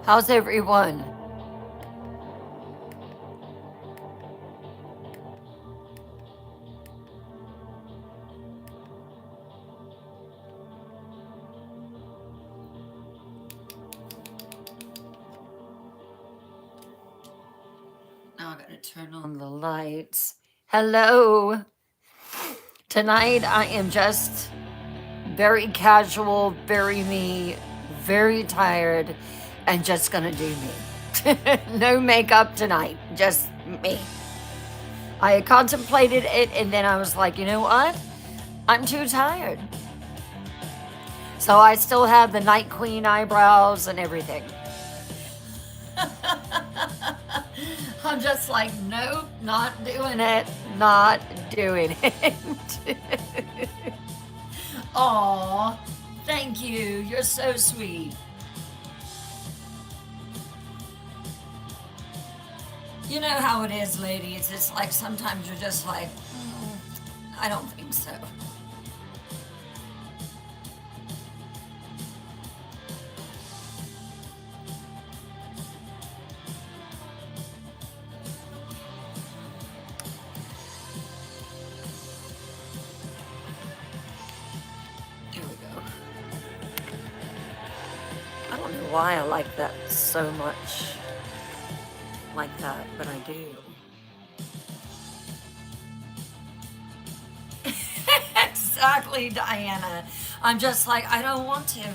How's everyone? Now I'm gonna turn on the lights. Hello. Tonight I am just very casual, very me, very tired, and just gonna do me. No makeup tonight, just me. I contemplated it and then I was like, you know what? I'm too tired. So I still have the Night Queen eyebrows and everything. I'm just like, nope, not doing it, not doing it. Aw, thank you. You're so sweet. You know how it is, ladies. It's like sometimes you're just like, I don't think so. Here we go. I don't know why I like that so much like that, but I do. Exactly, Diana. I'm just like, I don't want to.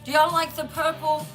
Do y'all like the purple?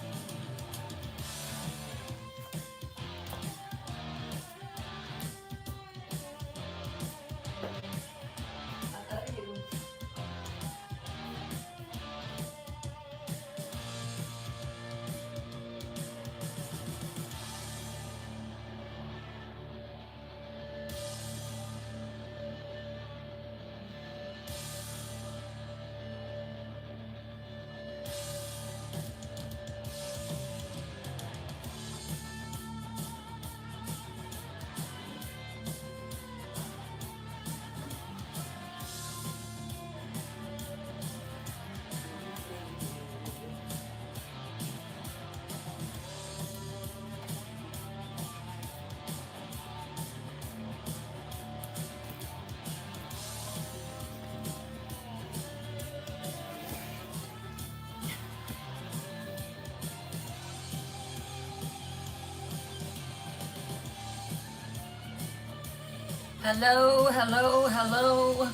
Hello, hello, hello.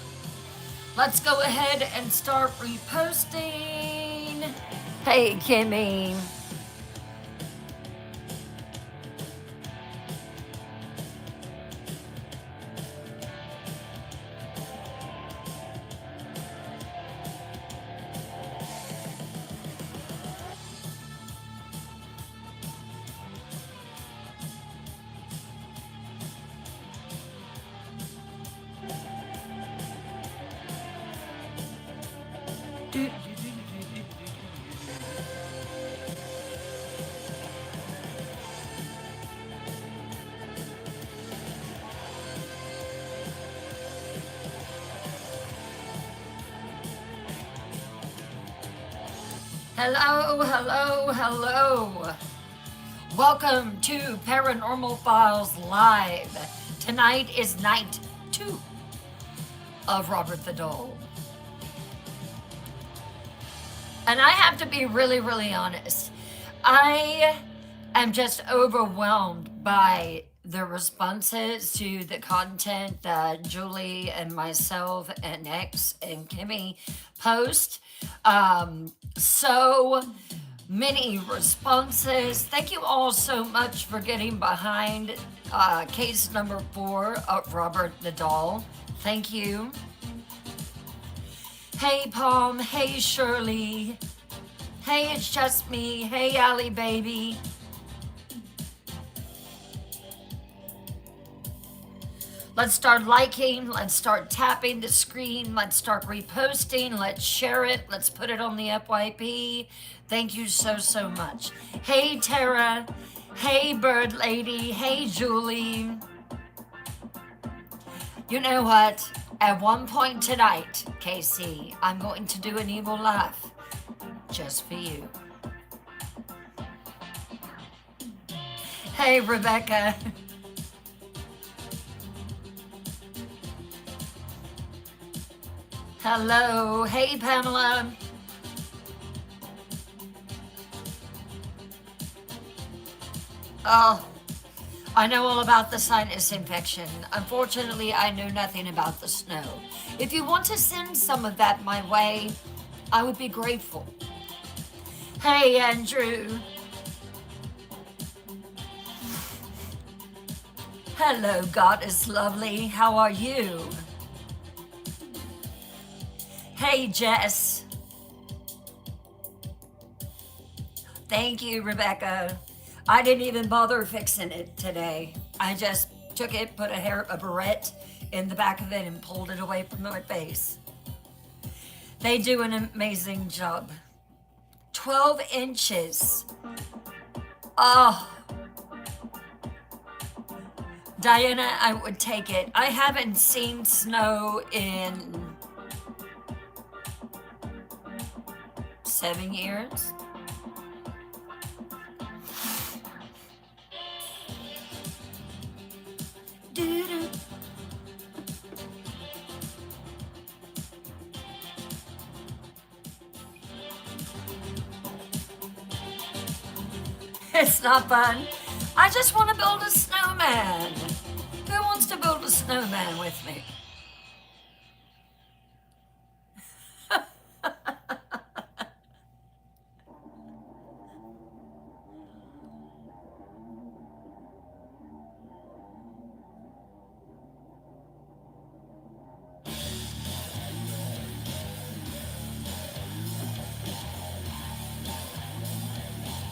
Let's go ahead and start reposting. Hey, Kimmy. Hello, hello, hello. Welcome to Paranormal Files Live. Tonight is night 2 of Robert the Doll. And I have to be really, really honest. I am just overwhelmed by the responses to the content that Julie and myself and X and Kimmy post. So many responses. Thank you all so much for getting behind case number 4 of Robert the Doll. Thank you. Hey, Palm. Hey, Shirley. Hey, it's just me. Hey, Allie, baby. Let's start liking. Let's start tapping the screen. Let's start reposting. Let's share it. Let's put it on the FYP. Thank you so, so much. Hey, Tara. Hey, Bird Lady. Hey, Julie. You know what? At one point tonight, Casey, I'm going to do an evil laugh just for you. Hey, Rebecca. Hello. Hey, Pamela. Oh, I know all about the sinus infection. Unfortunately, I know nothing about the snow. If you want to send some of that my way, I would be grateful. Hey, Andrew. Hello, Goddess Lovely. How are you? Hey, Jess. Thank you, Rebecca. I didn't even bother fixing it today. I just took it, put a barrette in the back of it, and pulled it away from my face. They do an amazing job. 12 inches. Oh, Diana, I would take it. I haven't seen snow in 7 years. Doo-doo. It's not fun. I just want to build a snowman. Who wants to build a snowman with me?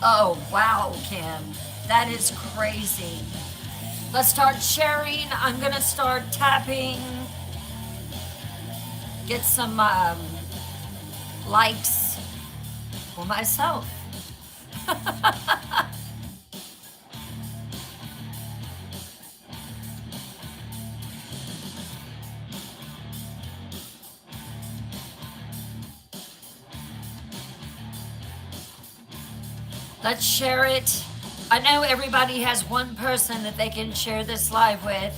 Oh, wow, Kim. That is crazy. Let's start sharing. I'm going to start tapping. Get some likes for myself. Let's share it. I know everybody has one person that they can share this live with.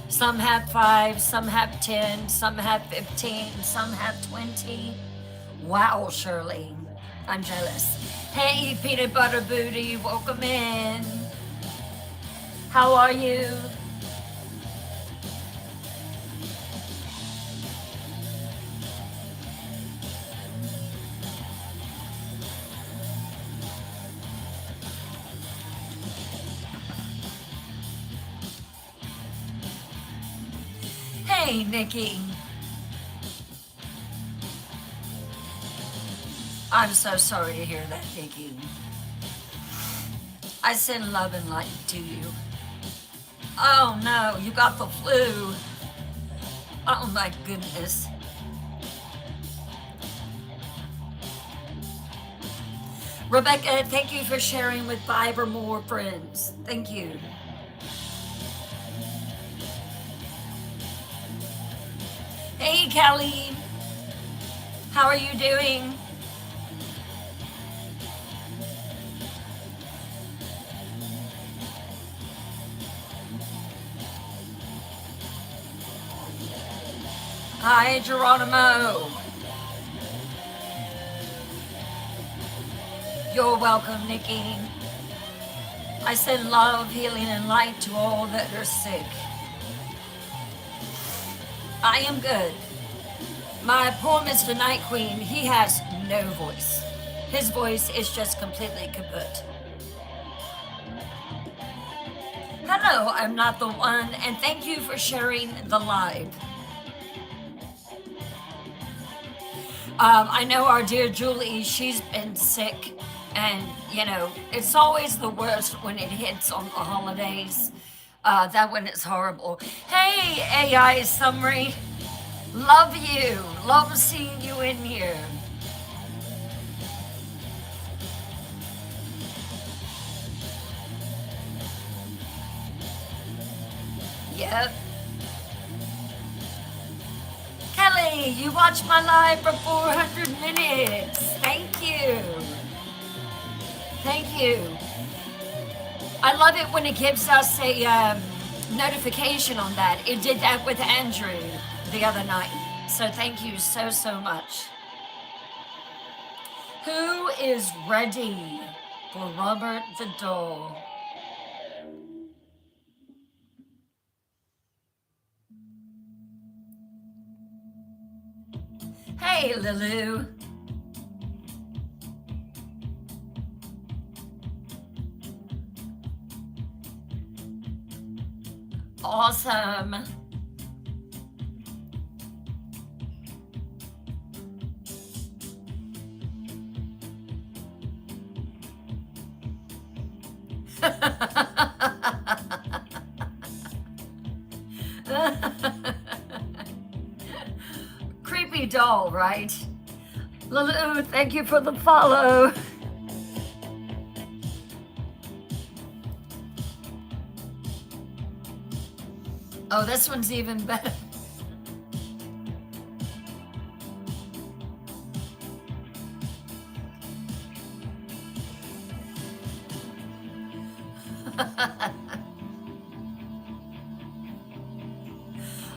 Some have 5, some have 10, some have 15, some have 20. Wow, Shirley. I'm jealous. Hey, Peanut Butter Booty, welcome in. How are you? Hey, Nikki. I'm so sorry to hear that, Nikki. I send love and light to you. Oh no, you got the flu. Oh my goodness. Rebecca, thank you for sharing with 5 or more friends. Thank you. Hey, Kelly. How are you doing? Hi, Geronimo. You're welcome, Nikki. I send love, healing, and light to all that are sick. I am good. My poor Mr. Night Queen, he has no voice. His voice is just completely kaput. Hello, I'm not the one, and thank you for sharing the live. I know our dear Julie, she's been sick, and you know, it's always the worst when it hits on the holidays. That one is horrible. Hey, AI Summary. Love you. Love seeing you in here. Yep. Kelly, you watched my live for 400 minutes. Thank you. Thank you. I love it when it gives us a notification on that. It did that with Andrew the other night. So thank you so, so much. Who is ready for Robert the Doll? Hey, Lulu. Awesome. Creepy doll, right? Lulu, thank you for the follow. Oh, this one's even better.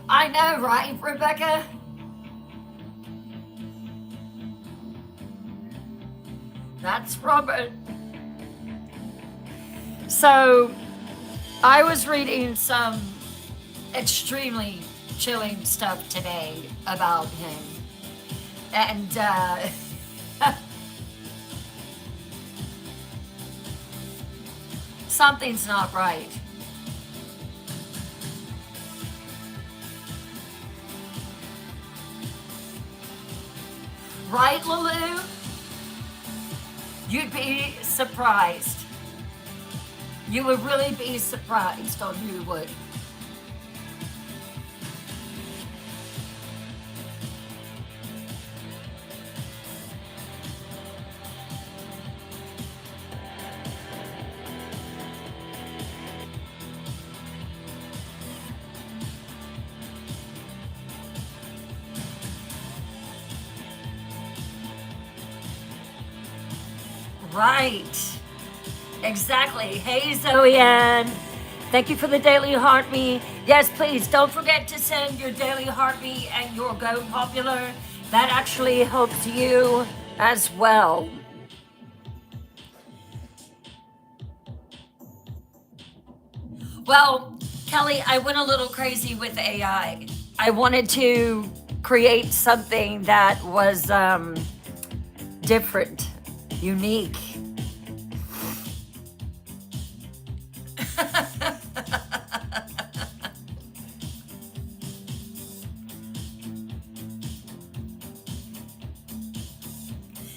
I know, right, Rebecca? That's Robert. So, I was reading some extremely chilling stuff today about him. And, something's not right. Right, Lulu? You'd be surprised. You would really be surprised on who would. Right. Exactly. Hey, Zoe Ann. Thank you for the daily heartbeat. Yes, please don't forget to send your daily heartbeat and your Go Popular. That actually helps you as well. Well, Kelly, I went a little crazy with AI. I wanted to create something that was different, unique.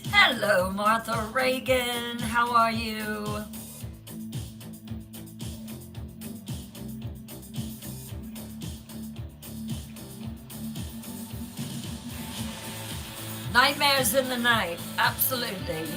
Hello, Martha Reagan. How are you? Nightmares in the night. Absolutely.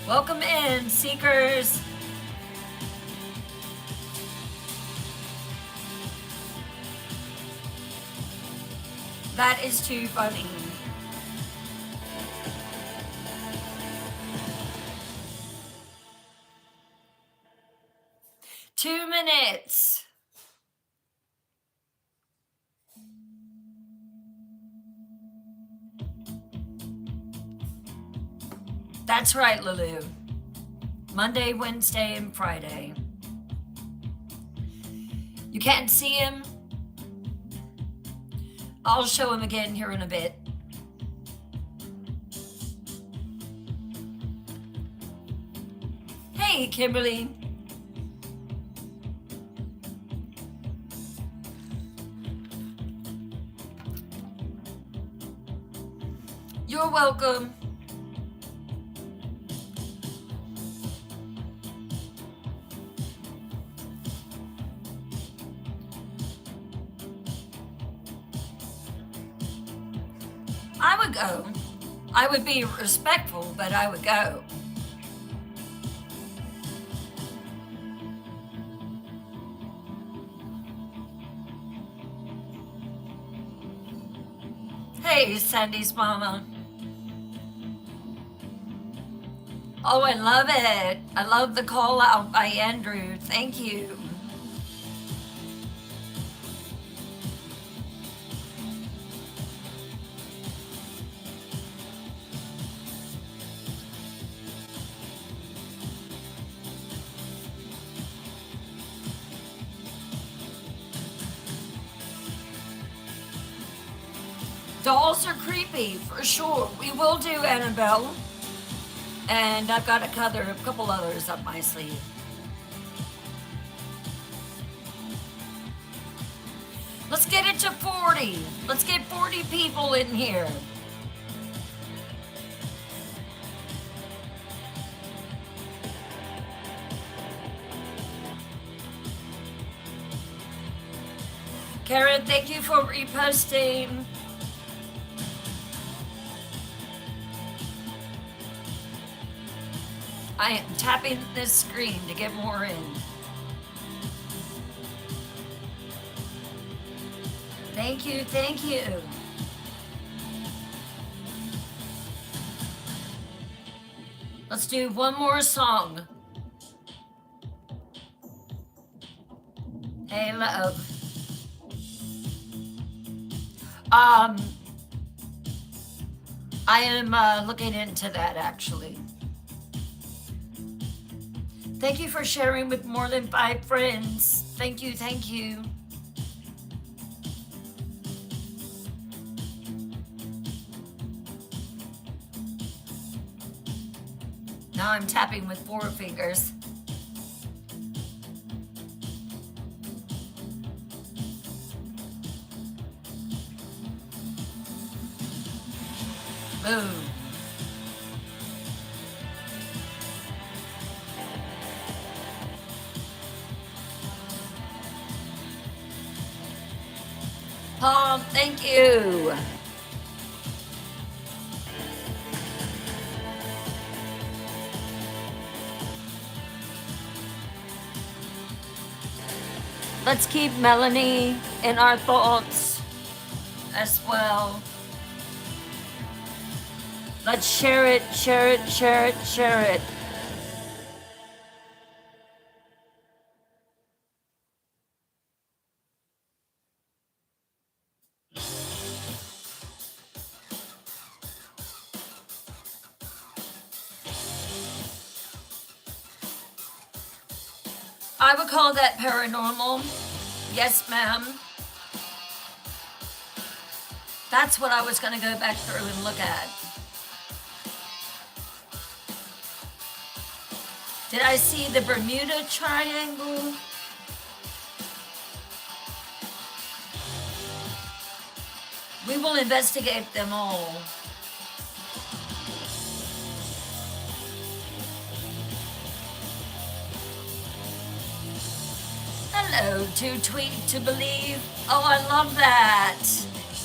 Welcome in, seekers. That is too funny. Two minutes. That's right, Lulu. Monday, Wednesday, and Friday. You can't see him? I'll show him again here in a bit. Hey, Kimberly. You're welcome. I would go. I would be respectful, but I would go. Hey, Sandy's mama. Oh, I love it. I love the call out by Andrew. Thank you. Dolls are creepy, for sure. We will do Annabelle. And I've got a couple others up my sleeve. Let's get it to 40. Let's get 40 people in here. Karen, thank you for reposting. I am tapping this screen to get more in. Thank you, thank you. Let's do one more song. Hey, love. I am looking into that actually. Thank you for sharing with more than 5 friends. Thank you, thank you. Now I'm tapping with 4 fingers. Boom. Paul, thank you. Let's keep Melanie in our thoughts as well. Let's share it, share it, share it, share it. I would call that paranormal. Yes, ma'am. That's what I was going to go back through and look at. Did I see the Bermuda Triangle? We will investigate them all. Hello, to tweet to believe. Oh, I love that.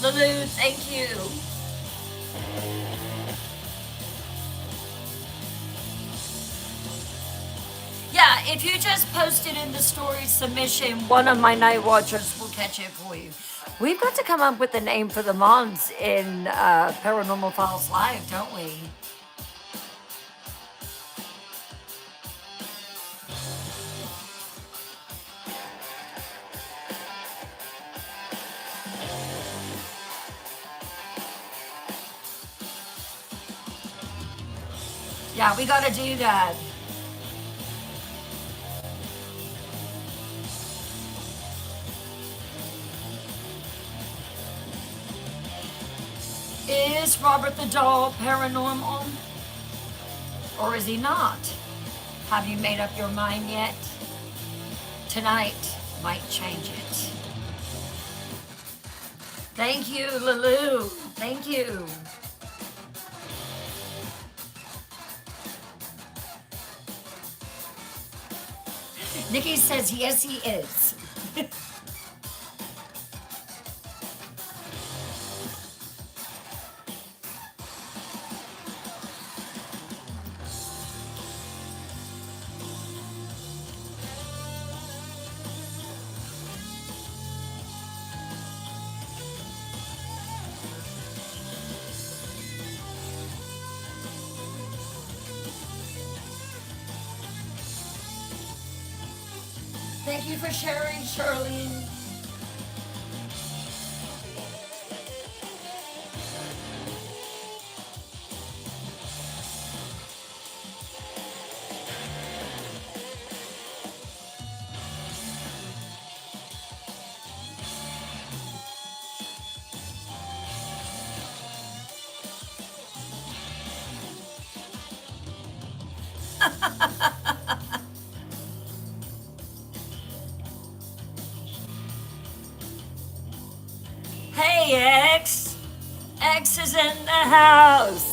Lulu, thank you. Yeah, if you just post it in the story submission, one of my night watchers will catch it for you. We've got to come up with a name for the mods in Paranormal Files Live, don't we? Yeah, we gotta do that. Is Robert the Doll paranormal? Or is he not? Have you made up your mind yet? Tonight might change it. Thank you, Lulu. Thank you. Nikki says, yes, he is. you for sharing, Charlene. Hey, X. X is in the house.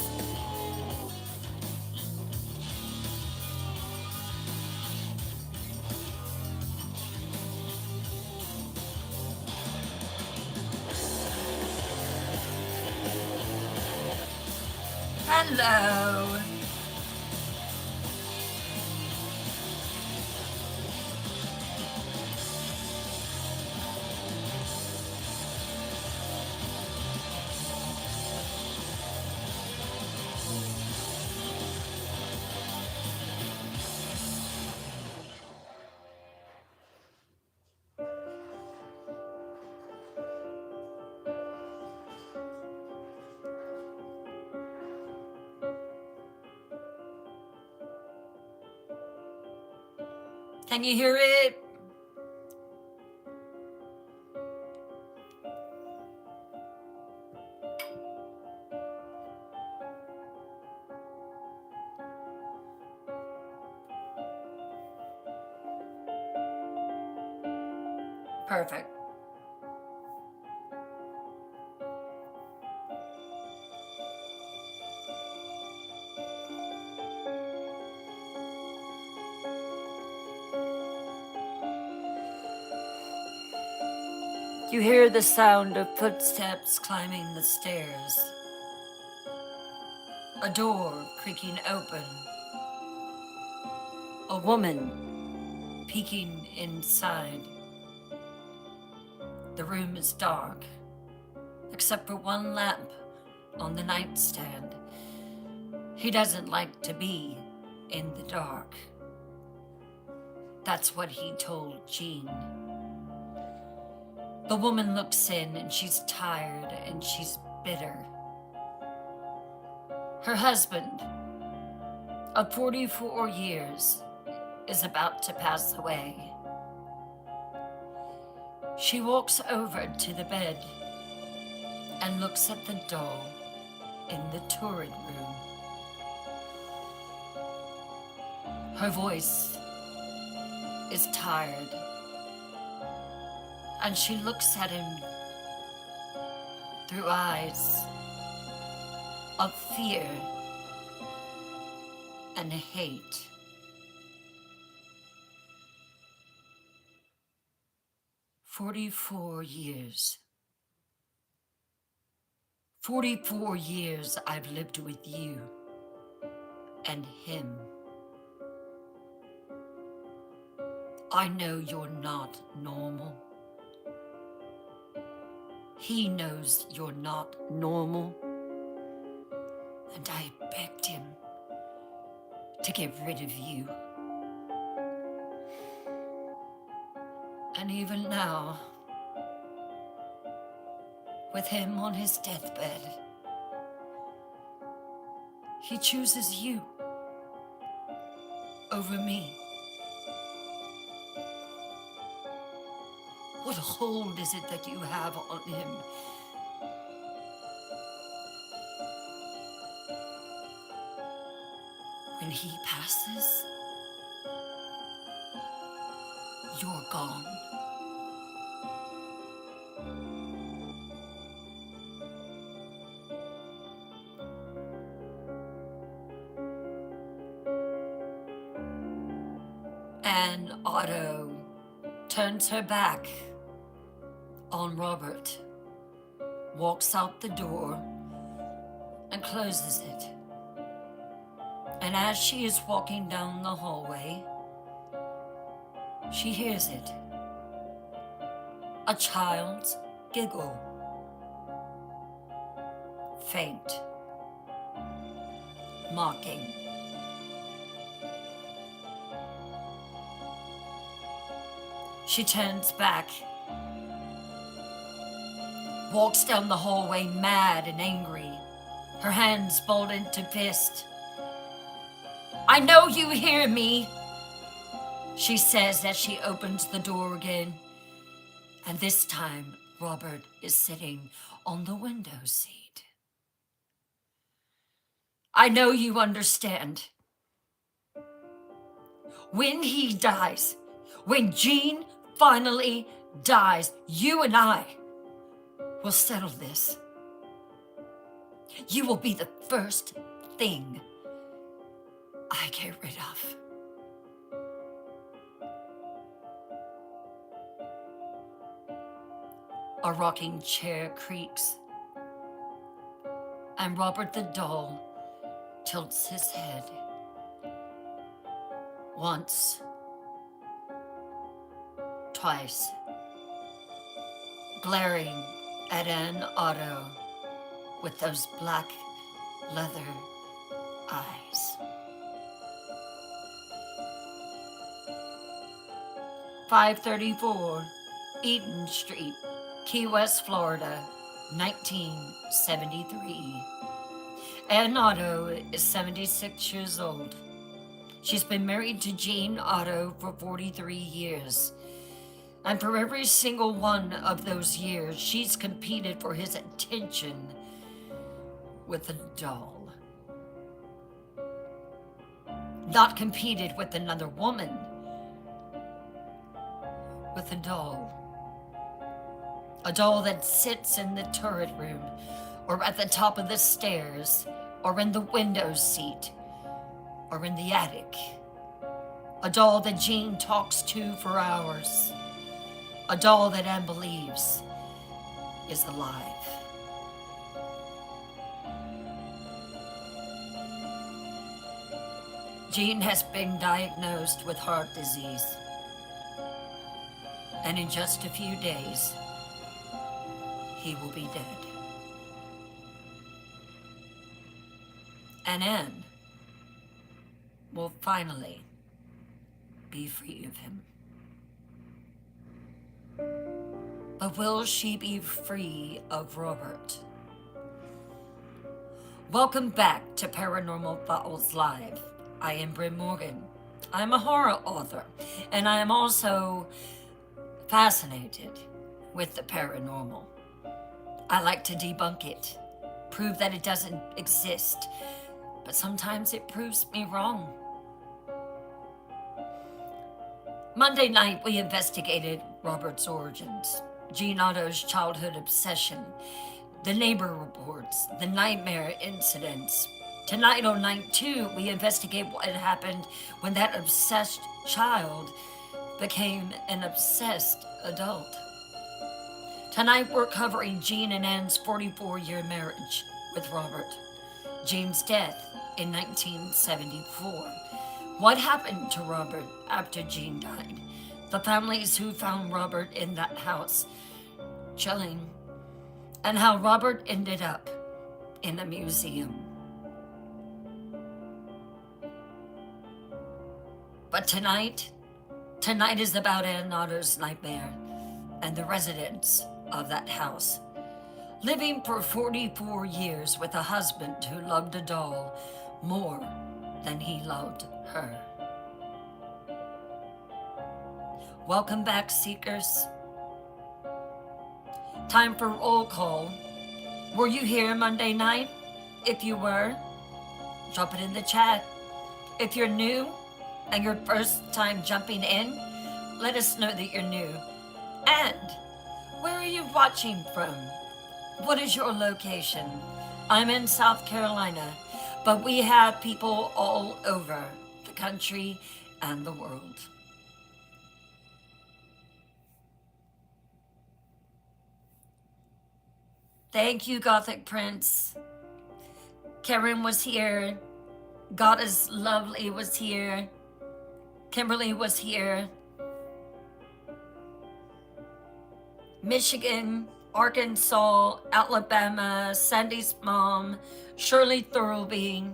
Hello. Can you hear it? Perfect. You hear the sound of footsteps climbing the stairs. A door creaking open. A woman peeking inside. The room is dark, except for one lamp on the nightstand. He doesn't like to be in the dark. That's what he told Jean. The woman looks in and she's tired and she's bitter. Her husband of 44 years is about to pass away. She walks over to the bed and looks at the doll in the turret room. Her voice is tired, and she looks at him through eyes of fear and hate. "44 years. 44 years I've lived with you and him. I know you're not normal. He knows you're not normal. And I begged him to get rid of you. And even now, with him on his deathbed, he chooses you over me. What hold is it that you have on him? When he passes, you're gone. And Otto turns her back on Robert, walks out the door, and closes it. And as she is walking down the hallway, she hears it. A child's giggle. Faint. Mocking. She turns back, walks down the hallway mad and angry, her hands balled into fist. "I know you hear me," she says as she opens the door again. And this time, Robert is sitting on the window seat. "I know you understand. When he dies, when Gene finally dies, you and I will settle this. You will be the first thing I get rid of." A rocking chair creaks, and Robert the doll tilts his head. Once, twice, glaring at Ann Otto with those black leather eyes. 534 Eden Street, Key West, Florida, 1973. Ann Otto is 76 years old. She's been married to Gene Otto for 43 years. And for every single one of those years, she's competed for his attention with a doll. Not competed with another woman, with a doll. A doll that sits in the turret room, or at the top of the stairs, or in the window seat, or in the attic. A doll that Gene talks to for hours. A doll that Ann believes is alive. Gene has been diagnosed with heart disease. And in just a few days, he will be dead. And Ann will finally be free of him. But will she be free of Robert? Welcome back to Paranormal Files Live. I am Bryn Morgan. I'm a horror author, and I am also fascinated with the paranormal. I like to debunk it, prove that it doesn't exist, but sometimes it proves me wrong. Monday night, we investigated Robert's origins, Gene Otto's childhood obsession, the neighbor reports, the nightmare incidents. Tonight on night 2, we investigate what had happened when that obsessed child became an obsessed adult. Tonight, we're covering Gene and Ann's 44-year marriage with Robert, Gene's death in 1974. What happened to Robert after Gene died? The families who found Robert in that house, chilling, and how Robert ended up in a museum. But tonight is about Ann Otto's nightmare and the residents of that house. Living for 44 years with a husband who loved a doll more than he loved her. Welcome back, seekers. Time for roll call. Were you here Monday night? If you were, drop it in the chat. If you're new and your first time jumping in, let us know that you're new. And where are you watching from? What is your location? I'm in South Carolina, but we have people all over the country and the world. Thank you, Gothic Prince. Karen was here. Goddess Lovely was here. Kimberly was here. Michigan, Arkansas, Alabama, Sandy's mom, Shirley Thurlby.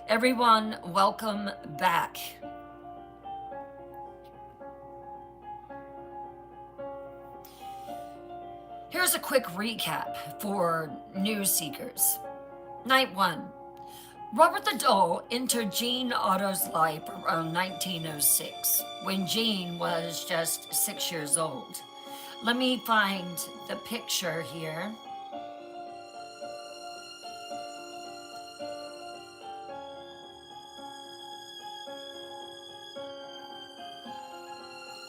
Everyone, welcome back. Here's a quick recap for news seekers. Night 1. Robert the Doll entered Jean Otto's life around 1906, when Jean was just 6 years old. Let me find the picture here.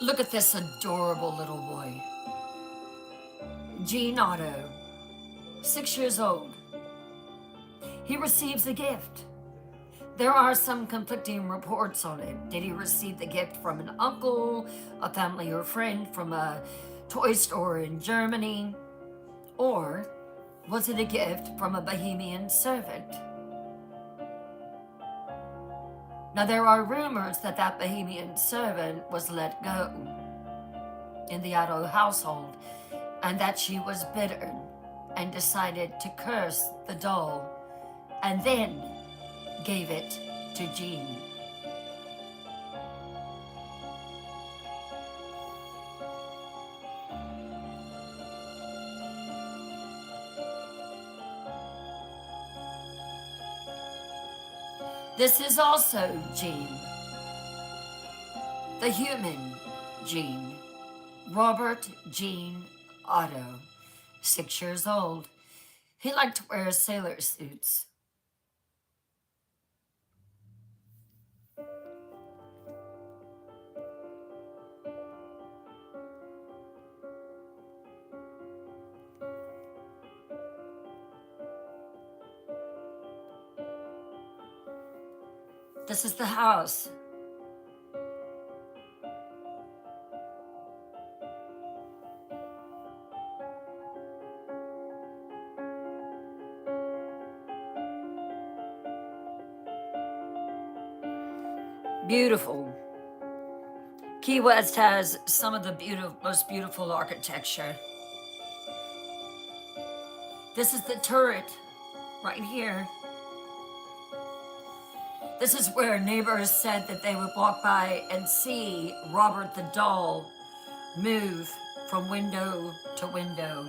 Look at this adorable little boy. Jean Otto, 6 years old. He receives a gift. There are some conflicting reports on it. Did he receive the gift from an uncle, a family or friend from a toy store in Germany? Or was it a gift from a Bohemian servant? Now, there are rumors that that Bohemian servant was let go in the Otto household, and that she was bitter and decided to curse the doll, and then gave it to Jean. This is also Jean, the human Jean, Robert Jean Otto, 6 years old. He liked to wear sailor suits. This is the house. Beautiful. Key West has some of the most beautiful architecture. This is the turret right here. This is where neighbors said that they would walk by and see Robert the Doll move from window to window.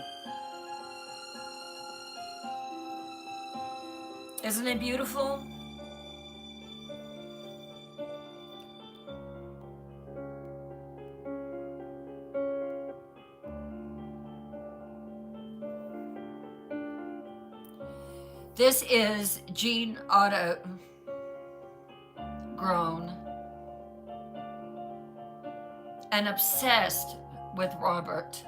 Isn't it beautiful? This is Jean Otto, grown and obsessed with Robert.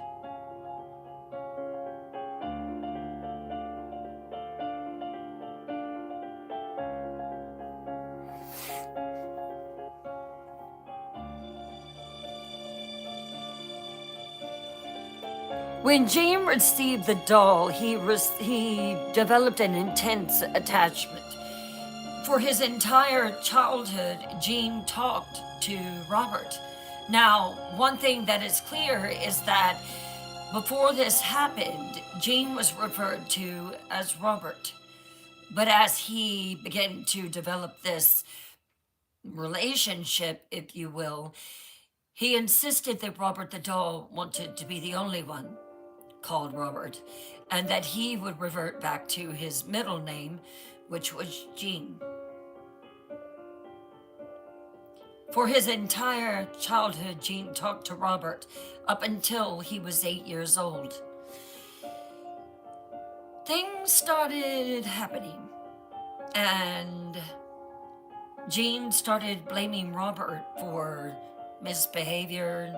When Jean received the doll, he developed an intense attachment. For his entire childhood, Jean talked to Robert. Now, one thing that is clear is that before this happened, Jean was referred to as Robert. But as he began to develop this relationship, if you will, he insisted that Robert the doll wanted to be the only one called Robert, and that he would revert back to his middle name, which was Jean. For his entire childhood, Jean talked to Robert up until he was 8 years old. Things started happening, and Jean started blaming Robert for misbehavior.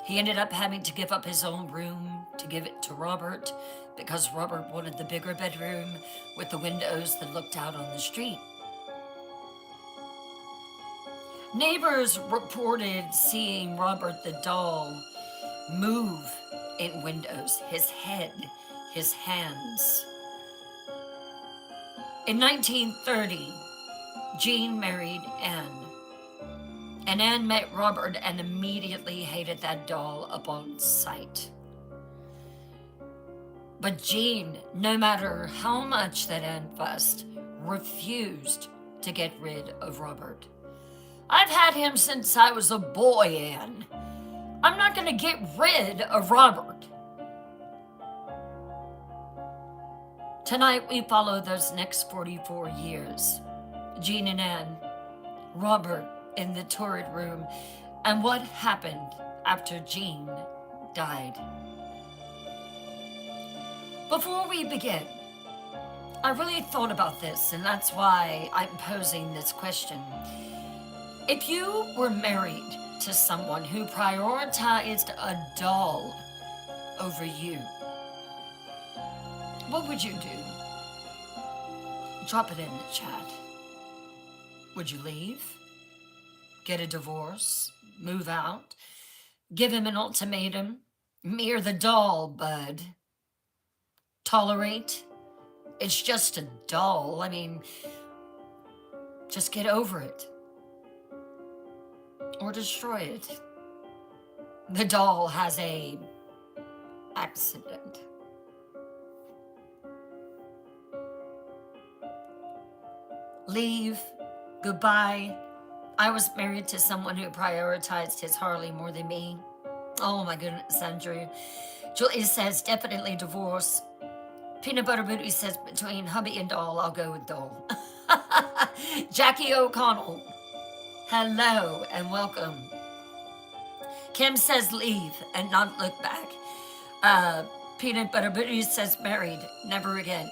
He ended up having to give up his own room to give it to Robert because Robert wanted the bigger bedroom with the windows that looked out on the street. Neighbors reported seeing Robert the doll move in windows, his head, his hands. In 1930, Jean married Anne. And Anne met Robert and immediately hated that doll upon sight. But Jean, no matter how much that Anne fussed, refused to get rid of Robert. I've had him since I was a boy, Anne. I'm not going to get rid of Robert. Tonight we follow those next 44 years. Jean and Anne, Robert in the turret room, and what happened after Jean died. Before we begin, I really thought about this, and that's why I'm posing this question. If you were married to someone who prioritized a doll over you, what would you do? Drop it in the chat. Would you leave? Get a divorce? Move out? Give him an ultimatum? Mere the doll, bud. Tolerate? It's just a doll. I mean, just get over it. Or destroy it. The doll has a accident. Leave. Goodbye. I was married to someone who prioritized his Harley more than me. Oh my goodness, Andrew. Julie says definitely divorce. Peanut Butter Booty says between hubby and doll, I'll go with doll. Jackie O'Connell, hello and welcome. Kim says leave and not look back. Peanut Butter Booty says married, never again.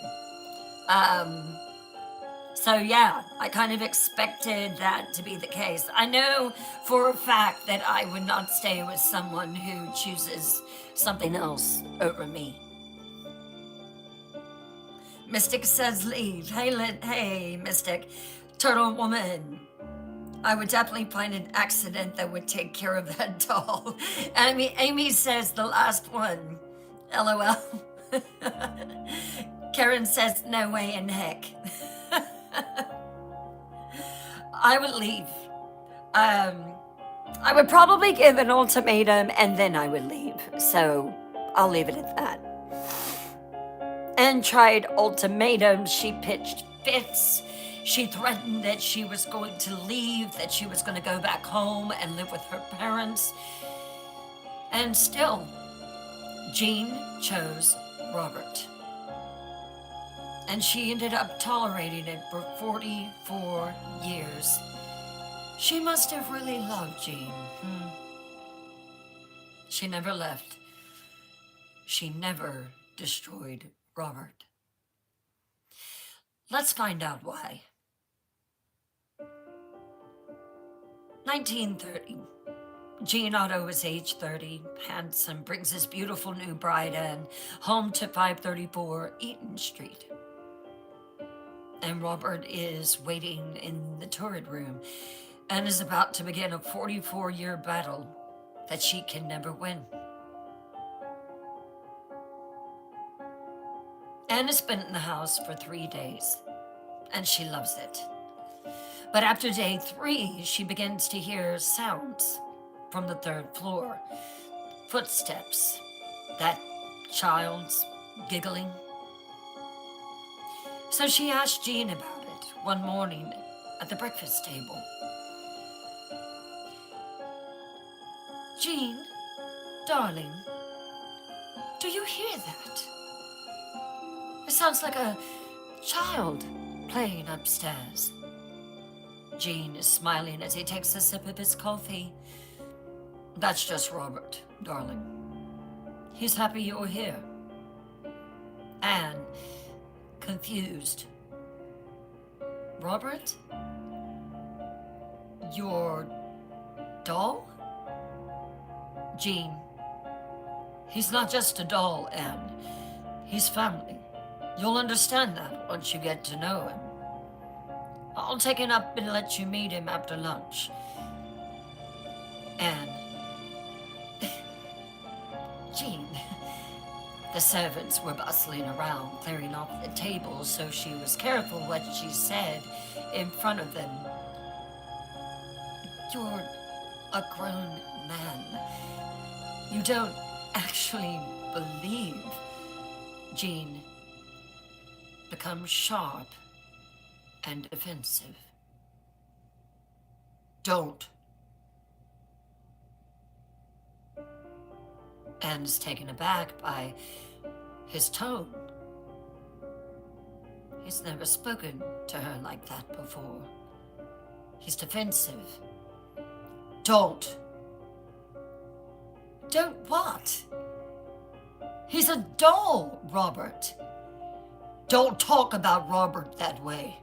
So yeah, I kind of expected that to be the case. I know for a fact that I would not stay with someone who chooses something else over me. Mystic says leave. Hey, Mystic. Turtle Woman. I would definitely find an accident that would take care of that doll. Amy says the last one. LOL. Karen says no way in heck. I would leave. I would probably give an ultimatum and then I would leave. So I'll leave it at that. And tried ultimatums. She pitched fits. She threatened that she was going to leave, that she was going to go back home and live with her parents. And still, Jean chose Robert. And she ended up tolerating it for 44 years. She must have really loved Jean. She never left. She never destroyed Robert. Let's find out why. 1930. Jean Otto is age 30, handsome, brings his beautiful new bride in home to 534 Eaton Street. And Robert is waiting in the turret room and is about to begin a 44-year battle that she can never win. Anne has been in the house for 3 days, and she loves it. But after day 3, she begins to hear sounds from the 3rd floor. Footsteps, that child's giggling. So she asked Jean about it one morning at the breakfast table. Jean, darling, do you hear that? It sounds like a child playing upstairs. Jean is smiling as he takes a sip of his coffee. That's just Robert, darling. He's happy you're here. Anne, confused. Robert? Your doll? Jean, he's not just a doll, Anne. He's family. You'll understand that once you get to know him. I'll take him up and let you meet him after lunch. Anne. Jean. The servants were bustling around, clearing off the tables, so she was careful what she said in front of them. You're a grown man. You don't actually believe. Jean becomes sharp and defensive. Don't. Anne's taken aback by his tone. He's never spoken to her like that before. He's defensive. Don't. Don't what? He's a doll, Robert. Don't talk about Robert that way.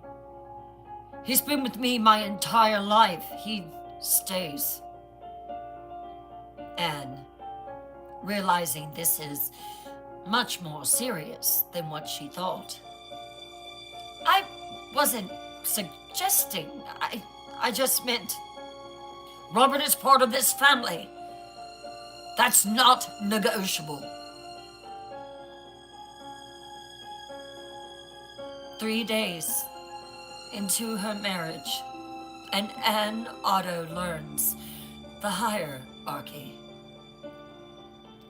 He's been with me my entire life. He stays. Anne, realizing this is much more serious than what she thought. I wasn't suggesting. I just meant Robert is part of this family. That's not negotiable. 3 days into her marriage, and Anne Otto learns the hierarchy.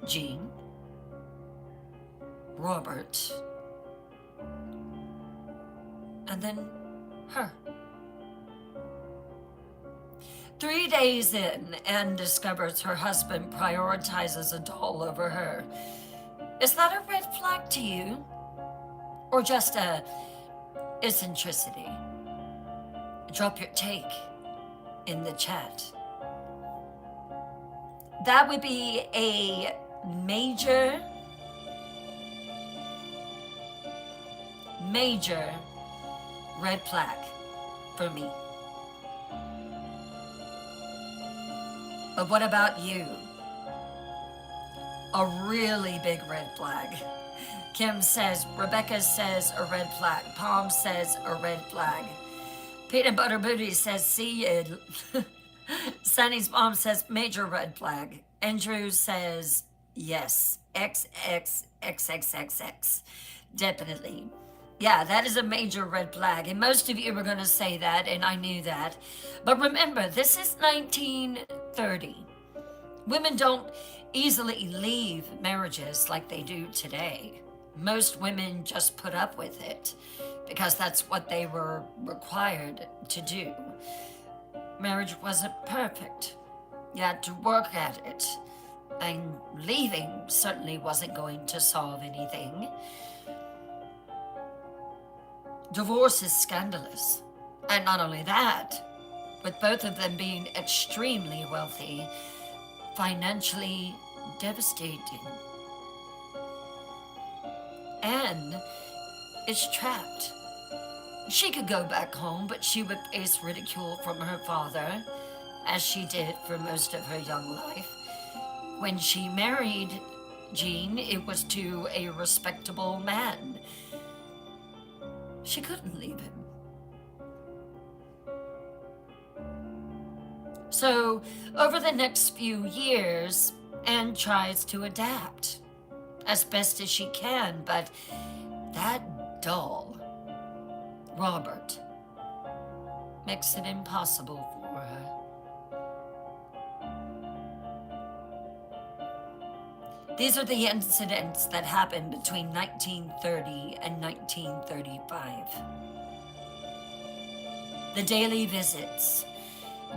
Jean, Robert, and then her. 3 days in, Anne discovers her husband prioritizes a doll over her. Is that a red flag to you? Or just a eccentricity? Drop your take in the chat. That would be a major red flag for me. But what about you? A really big red flag. Kim says, Rebecca says a red flag. Palm says a red flag. Peanut Butter Booty says, see it. Sunny's mom says, major red flag. Andrew says, yes. XXXXXX. Definitely. Yeah, that is a major red flag. And most of you were going to say that, and I knew that. But remember, this is 1930. Women don't easily leave marriages like they do today. Most women just put up with it because that's what they were required to do. Marriage wasn't perfect. You had to work at it. And leaving certainly wasn't going to solve anything. Divorce is scandalous. And not only that, with both of them being extremely wealthy, financially devastating. Anne is trapped. She could go back home, but she would face ridicule from her father, as she did for most of her young life. When she married Jean, it was to a respectable man. She couldn't leave him. So, over the next few years, Anne tries to adapt as best as she can, but that doll, Robert, makes it impossible for her. These are the incidents that happened between 1930 and 1935. The daily visits.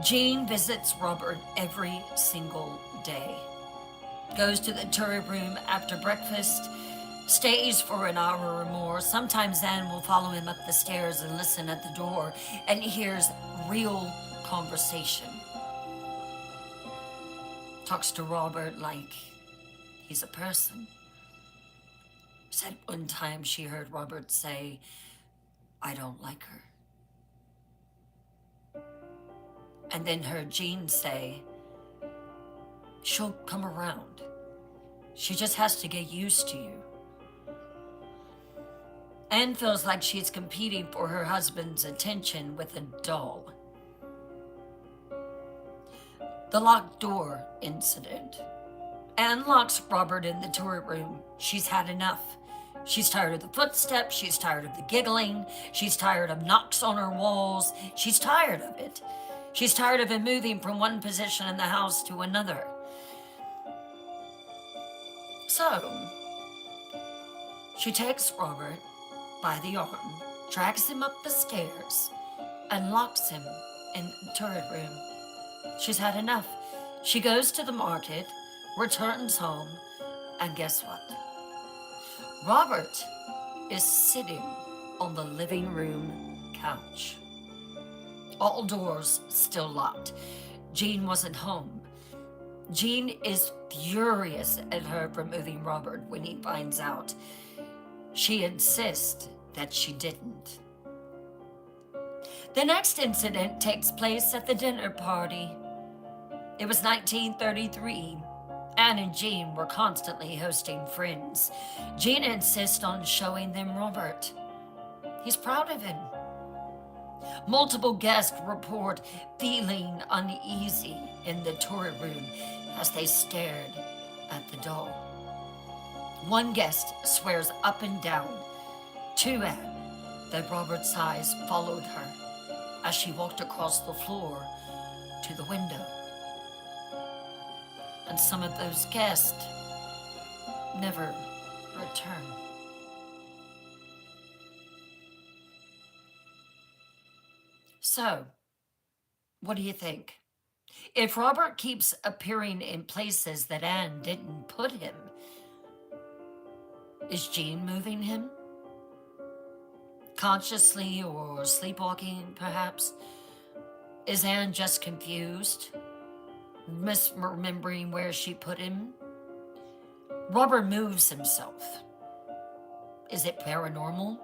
Jean visits Robert every single day. Goes to the turret room after breakfast, stays for an hour or more. Sometimes Anne will follow him up the stairs and listen at the door and hears real conversation. Talks to Robert like he's a person. Said one time she heard Robert say, I don't like her. And then heard Jean say, she'll come around. She just has to get used to you. Anne feels like she's competing for her husband's attention with a doll. The locked door incident. Anne locks Robert in the turret room. She's had enough. She's tired of the footsteps. She's tired of the giggling. She's tired of knocks on her walls. She's tired of it. She's tired of him moving from one position in the house to another. So, she takes Robert by the arm, drags him up the stairs, and locks him in the turret room. She's had enough. She goes to the market, returns home, and guess what? Robert is sitting on the living room couch. All doors still locked. Jean wasn't home. Jean is furious at her for moving Robert when he finds out. She insists that she didn't. The next incident takes place at the dinner party. It was 1933. Anne and Jean were constantly hosting friends. Jean insists on showing them Robert. He's proud of him. Multiple guests report feeling uneasy in the tour room as they stared at the doll. One guest swears up and down to Anne that Robert's eyes followed her as she walked across the floor to the window. And some of those guests never returned. So, what do you think? If Robert keeps appearing in places that Anne didn't put him, is Jean moving him? Consciously or sleepwalking, perhaps? Is Anne just confused? Misremembering where she put him? Robert moves himself. Is it paranormal?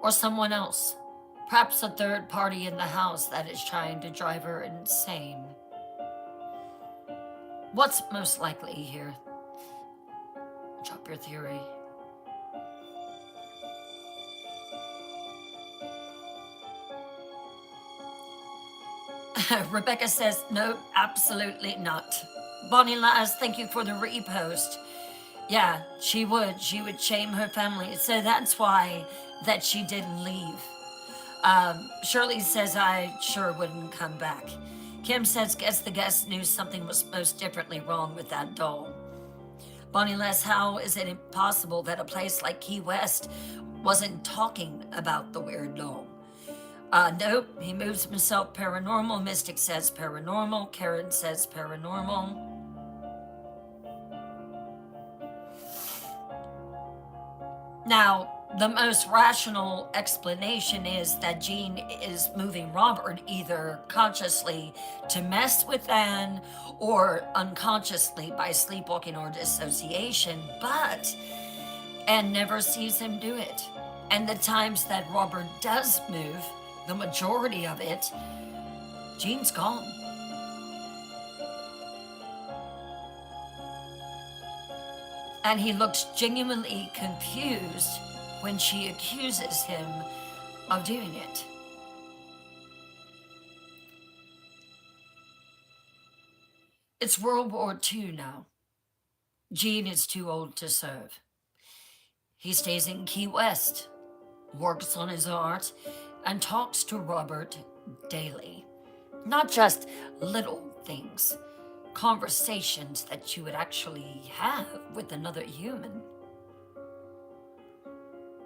Or someone else? Perhaps a third party in the house that is trying to drive her insane. What's most likely here? Drop your theory. Rebecca says, no, absolutely not. Bonnie Laz, thank you for the repost. Yeah, she would shame her family. So that's why that she didn't leave. Shirley says, I sure wouldn't come back. Kim says, guess the guests knew something was most differently wrong with that doll. Bonnie Les, how is it impossible that a place like Key West wasn't talking about the weird doll? Nope, he moves himself paranormal. Mystic says paranormal. Karen says paranormal. Now, the most rational explanation is that Jean is moving Robert either consciously to mess with Anne or unconsciously by sleepwalking or dissociation, but Anne never sees him do it. And the times that Robert does move, the majority of it, Jean's gone. And he looks genuinely confused when she accuses him of doing it. It's World War II now. Jean is too old to serve. He stays in Key West, works on his art, and talks to Robert daily. Not just little things, conversations that you would actually have with another human.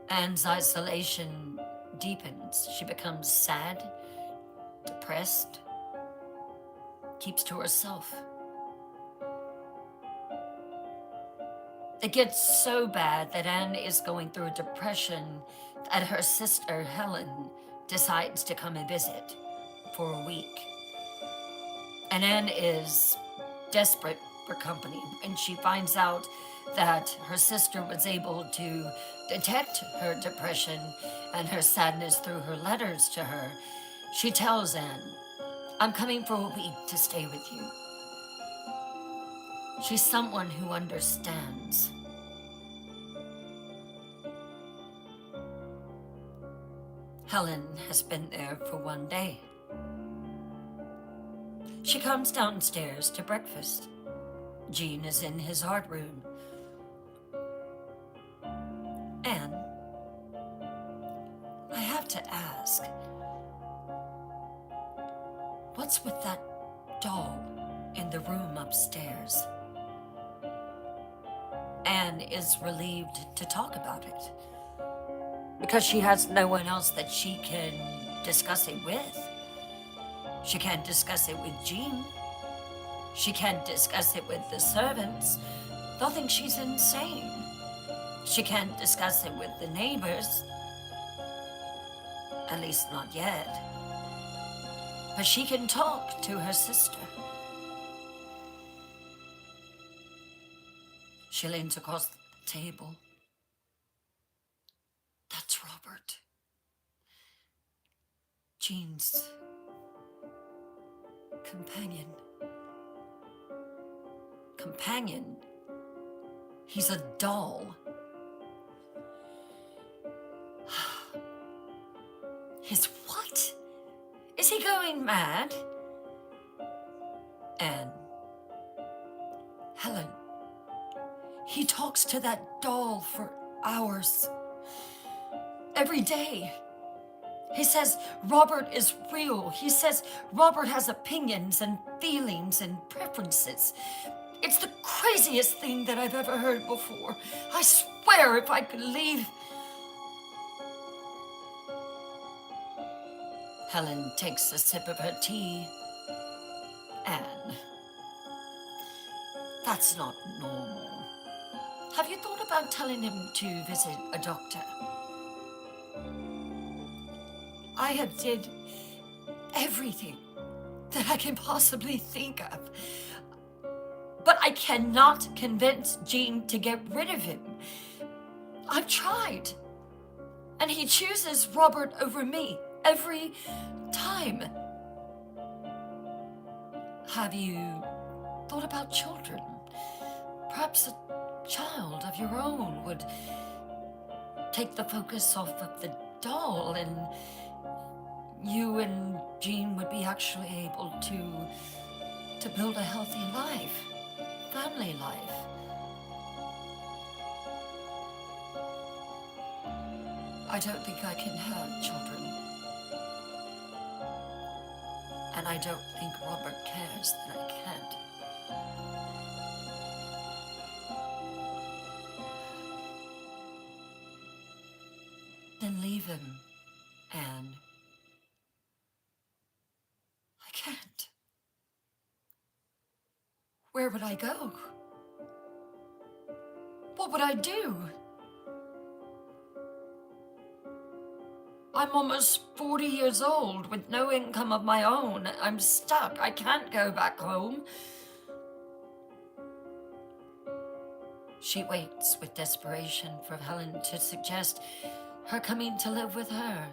Anne's isolation deepens. She becomes sad, depressed, keeps to herself. It gets so bad that Anne is going through a depression that her sister Helen decides to come and visit for a week. And Anne is desperate for company, and she finds out that her sister was able to detect her depression and her sadness through her letters to her. She tells Anne, I'm coming for a week to stay with you. She's someone who understands. Helen has been there for one day. She comes downstairs to breakfast. Jean is in his art room. Anne, I have to ask, what's with that doll in the room upstairs? Anne is relieved to talk about it because she has no one else that she can discuss it with. She can't discuss it with Jean. She can't discuss it with the servants. They'll think she's insane. She can't discuss it with the neighbors, at least not yet. But she can talk to her sister. She leans across the table. That's Robert. Jean's companion. Companion? He's a doll. His what? Is he going mad? Anne. Helen. He talks to that doll for hours. Every day. He says Robert is real. He says Robert has opinions and feelings and preferences. It's the craziest thing that I've ever heard before. I swear if I could leave. Helen takes a sip of her tea. Anne, that's not normal. Have you thought about telling him to visit a doctor? I have did everything that I can possibly think of. But I cannot convince Jean to get rid of him. I've tried. And he chooses Robert over me every time. Have you thought about children? Perhaps a child of your own would take the focus off of the doll, and you and Jean would be actually able to build a healthy life, family life. I don't think I can have children. And I don't think Robert cares that I can't. Then leave him, Anne. I can't. Where would I go? What would I do? I'm almost 40 years old with no income of my own. I'm stuck. I can't go back home. She waits with desperation for Helen to suggest her coming to live with her.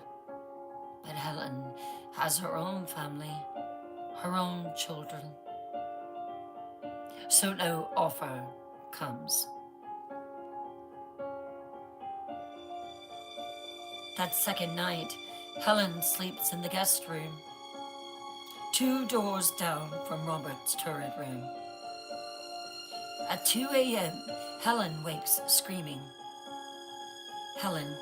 But Helen has her own family, her own children. So no offer comes. That second night, Helen sleeps in the guest room, 2 doors down from Robert's turret room. At 2 a.m., Helen wakes screaming. Helen.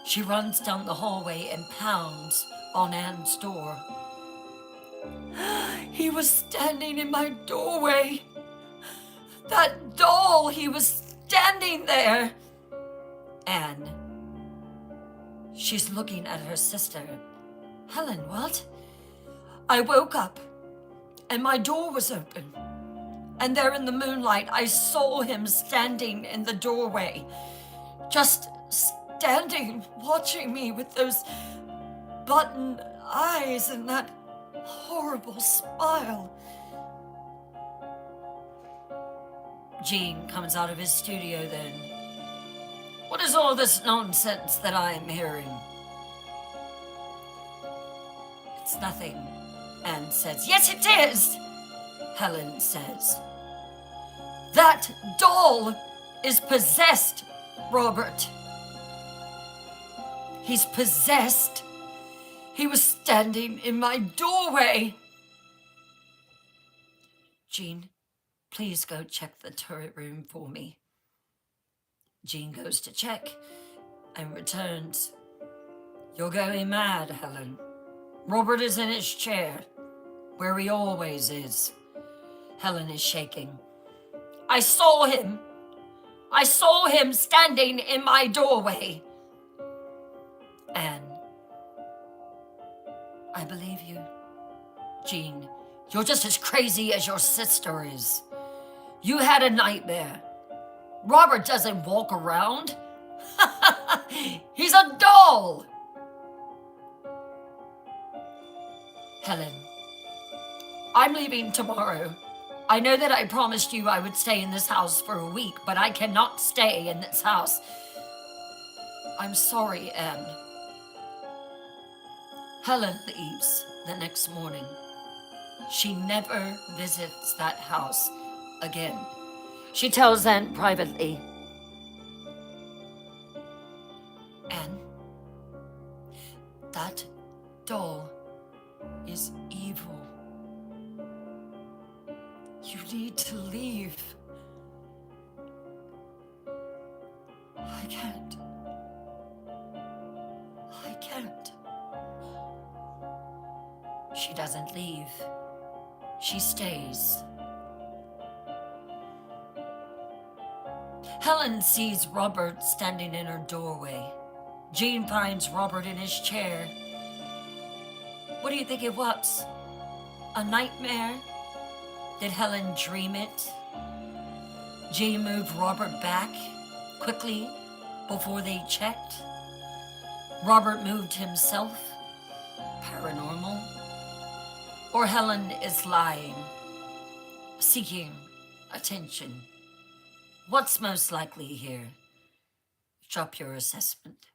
She runs down the hallway and pounds on Anne's door. He was standing in my doorway. That doll, he was standing there. Anne. She's looking at her sister. Helen, what? I woke up and my door was open. And there in the moonlight, I saw him standing in the doorway. Just standing, watching me with those button eyes and that horrible smile. Jean comes out of his studio then. What is all this nonsense that I am hearing? It's nothing, Anne says. Yes, it is, Helen says. That doll is possessed, Robert. He's possessed. He was standing in my doorway. Jean, please go check the turret room for me. Jean goes to check and returns. You're going mad, Helen. Robert is in his chair, where he always is. Helen is shaking. I saw him. I saw him standing in my doorway. Anne, I believe you. Jean, you're just as crazy as your sister is. You had a nightmare. Robert doesn't walk around. He's a doll. Helen, I'm leaving tomorrow. I know that I promised you I would stay in this house for a week, but I cannot stay in this house. I'm sorry, Anne. Helen leaves the next morning. She never visits that house again. She tells Anne privately, Anne, that doll is evil. You need to leave. I can't. I can't. She doesn't leave. She stays. Helen sees Robert standing in her doorway. Jean finds Robert in his chair. What do you think it was? A nightmare? Did Helen dream it? Jean moved Robert back quickly before they checked. Robert moved himself. Paranormal? Or Helen is lying, seeking attention? What's most likely here? Drop your assessment.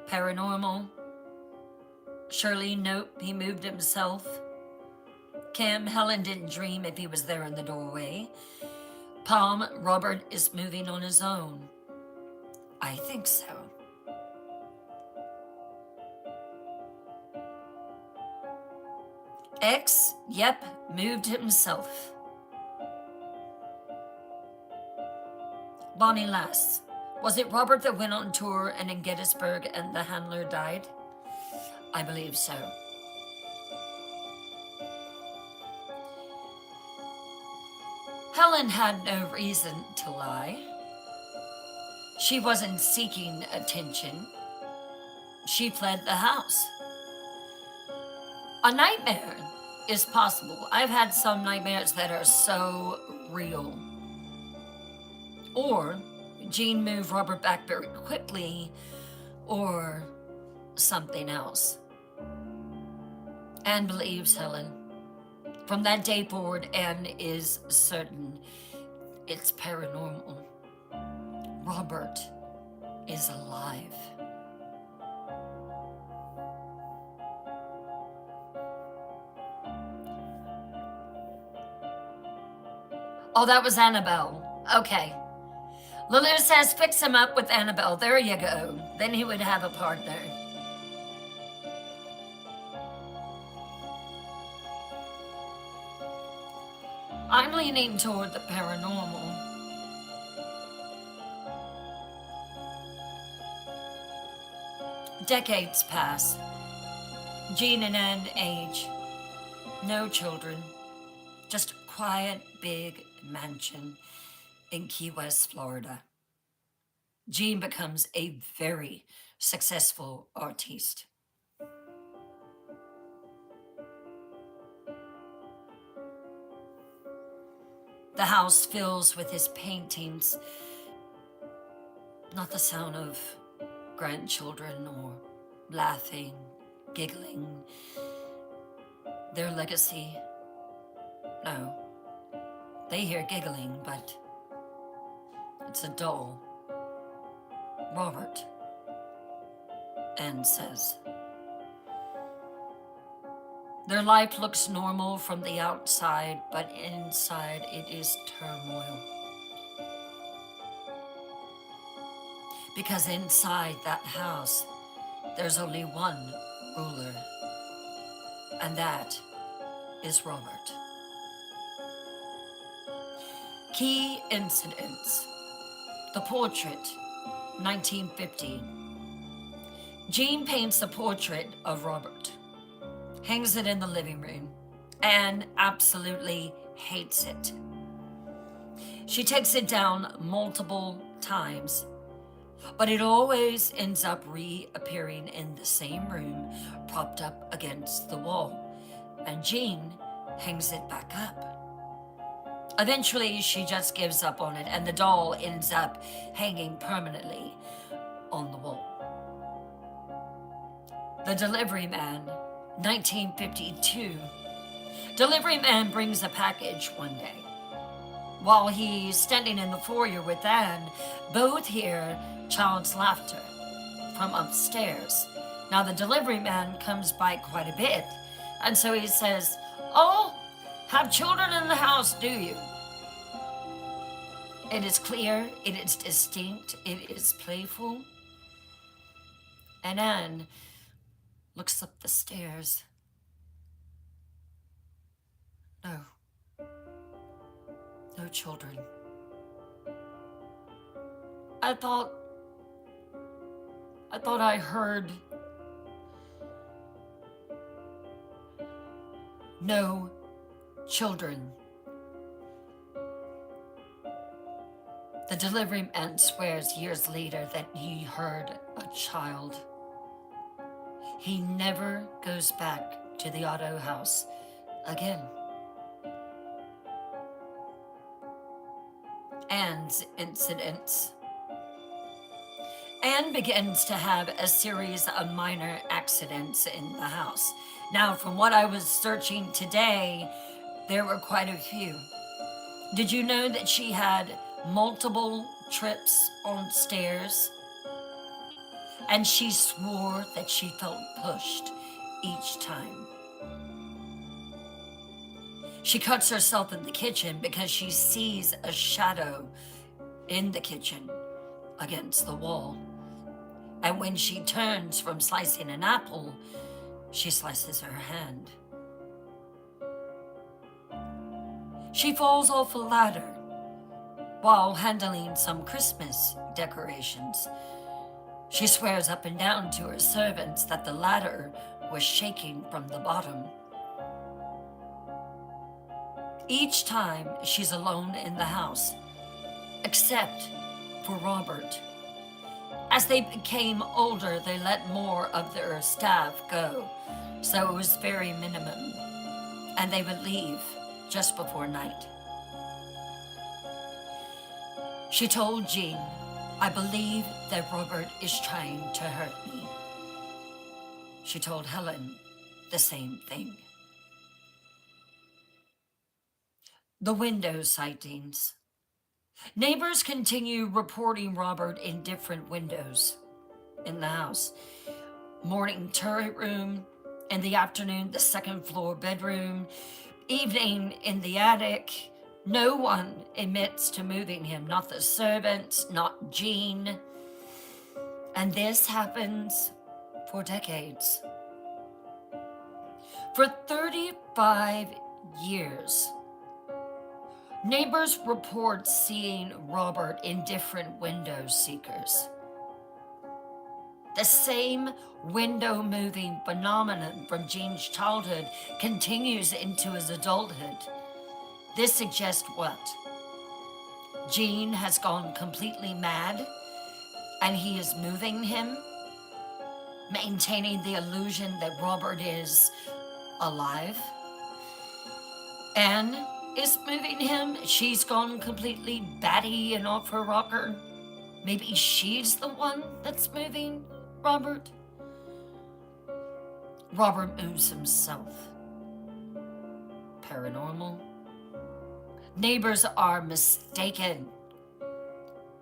Paranormal? Shirley, nope, he moved himself. Kim, Helen didn't dream if he was there in the doorway. Palm, Robert is moving on his own. I think so. X, yep, moved himself. Bonnie Lass, was it Robert that went on tour and in Gettysburg and the handler died? I believe so. Helen had no reason to lie. She wasn't seeking attention. She fled the house. A nightmare is possible. I've had some nightmares that are so real. Or Jean moved Robert back very quickly, or something else. Anne believes Helen. From that day forward, Anne is certain it's paranormal. Robert is alive. Oh, that was Annabelle. Okay. Lulu says, fix him up with Annabelle. There you go. Then he would have a partner. I'm leaning toward the paranormal. Decades pass. Jean and Anne age. No children. Just a quiet, big mansion in Key West, Florida. Jean becomes a very successful artiste. The house fills with his paintings, not the sound of grandchildren or laughing, giggling. Their legacy, no. They hear giggling, but it's a doll. Robert, Anne says. Their life looks normal from the outside, but inside it is turmoil. Because inside that house, there's only one ruler, and that is Robert. Key incidents. The portrait, 1950. Jean paints the portrait of Robert, hangs it in the living room, and absolutely hates it. She takes it down multiple times, but it always ends up reappearing in the same room, propped up against the wall. and Jean hangs it back up. Eventually, she just gives up on it, and the doll ends up hanging permanently on the wall. The Delivery Man, 1952. Delivery Man brings a package one day. While he's standing in the foyer with Anne, both hear child's laughter from upstairs. Now, the delivery man comes by quite a bit, and so he says, "Oh, have children in the house, do you?" It is clear, it is distinct, it is playful. And Anne looks up the stairs. No. No children. I thought I heard no children. The delivery man swears years later that he heard a child. He never goes back to the Otto house again. Anne's incidents. Anne begins to have a series of minor accidents in the house. Now, from what I was searching today, there were quite a few. Did you know that she had multiple trips on stairs? And she swore that she felt pushed each time. She cuts herself in the kitchen because she sees a shadow in the kitchen against the wall. And when she turns from slicing an apple, she slices her hand. She falls off a ladder while handling some Christmas decorations. She swears up and down to her servants that the ladder was shaking from the bottom. Each time she's alone in the house, except for Robert. As they became older, they let more of their staff go, so it was very minimum, and they would leave just before night. She told Jean, "I believe that Robert is trying to hurt me." She told Helen the same thing. The window sightings. Neighbors continue reporting Robert in different windows in the house. Morning turret room, in the afternoon the second floor bedroom, evening in the attic. No one admits to moving him, not the servants, not Jean. And this happens for decades. For 35 years, neighbors report seeing Robert in different window seekers. The same window moving phenomenon from Jean's childhood continues into his adulthood. This suggests what? Jean has gone completely mad and he is moving him, maintaining the illusion that Robert is alive. Anne is moving him. She's gone completely batty and off her rocker. Maybe she's the one that's moving Robert. Robert moves himself. Paranormal. Neighbors are mistaken,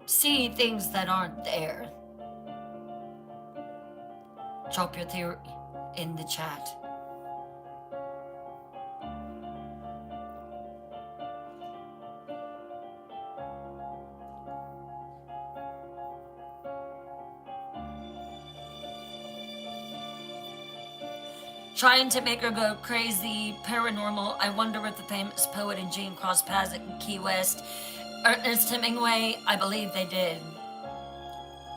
seeing things that aren't there. Drop your theory in the chat. Trying to make her go crazy, paranormal. I wonder if the famous poet and Jean crossed paths at Key West. Ernest Hemingway, I believe they did.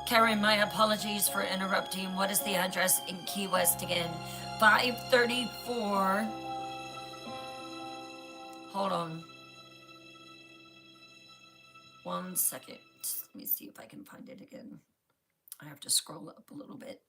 Karen, my apologies for interrupting. What is the address in Key West again? 534. Hold on. 1 second. Let me see if I can find it again. I have to scroll up a little bit.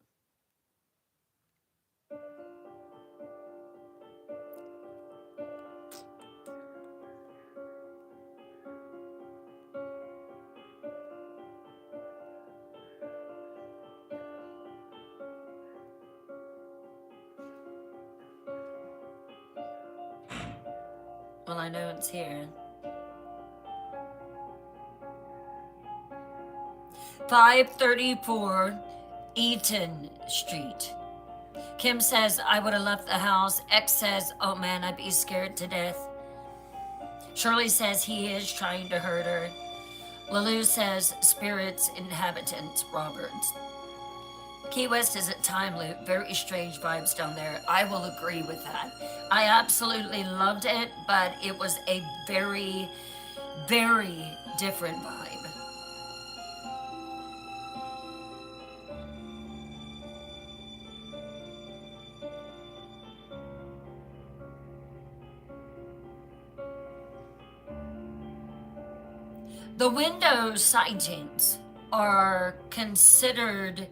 Well, I know it's here. 534 Eaton Street. Kim says, I would have left the house. X says, oh man, I'd be scared to death. Shirley says he is trying to hurt her. Lalou says, spirits, inhabitants, Roberts. Key West is a time loop. Very strange vibes down there. I will agree with that. I absolutely loved it, but it was a very, very different vibe. The window sightings are considered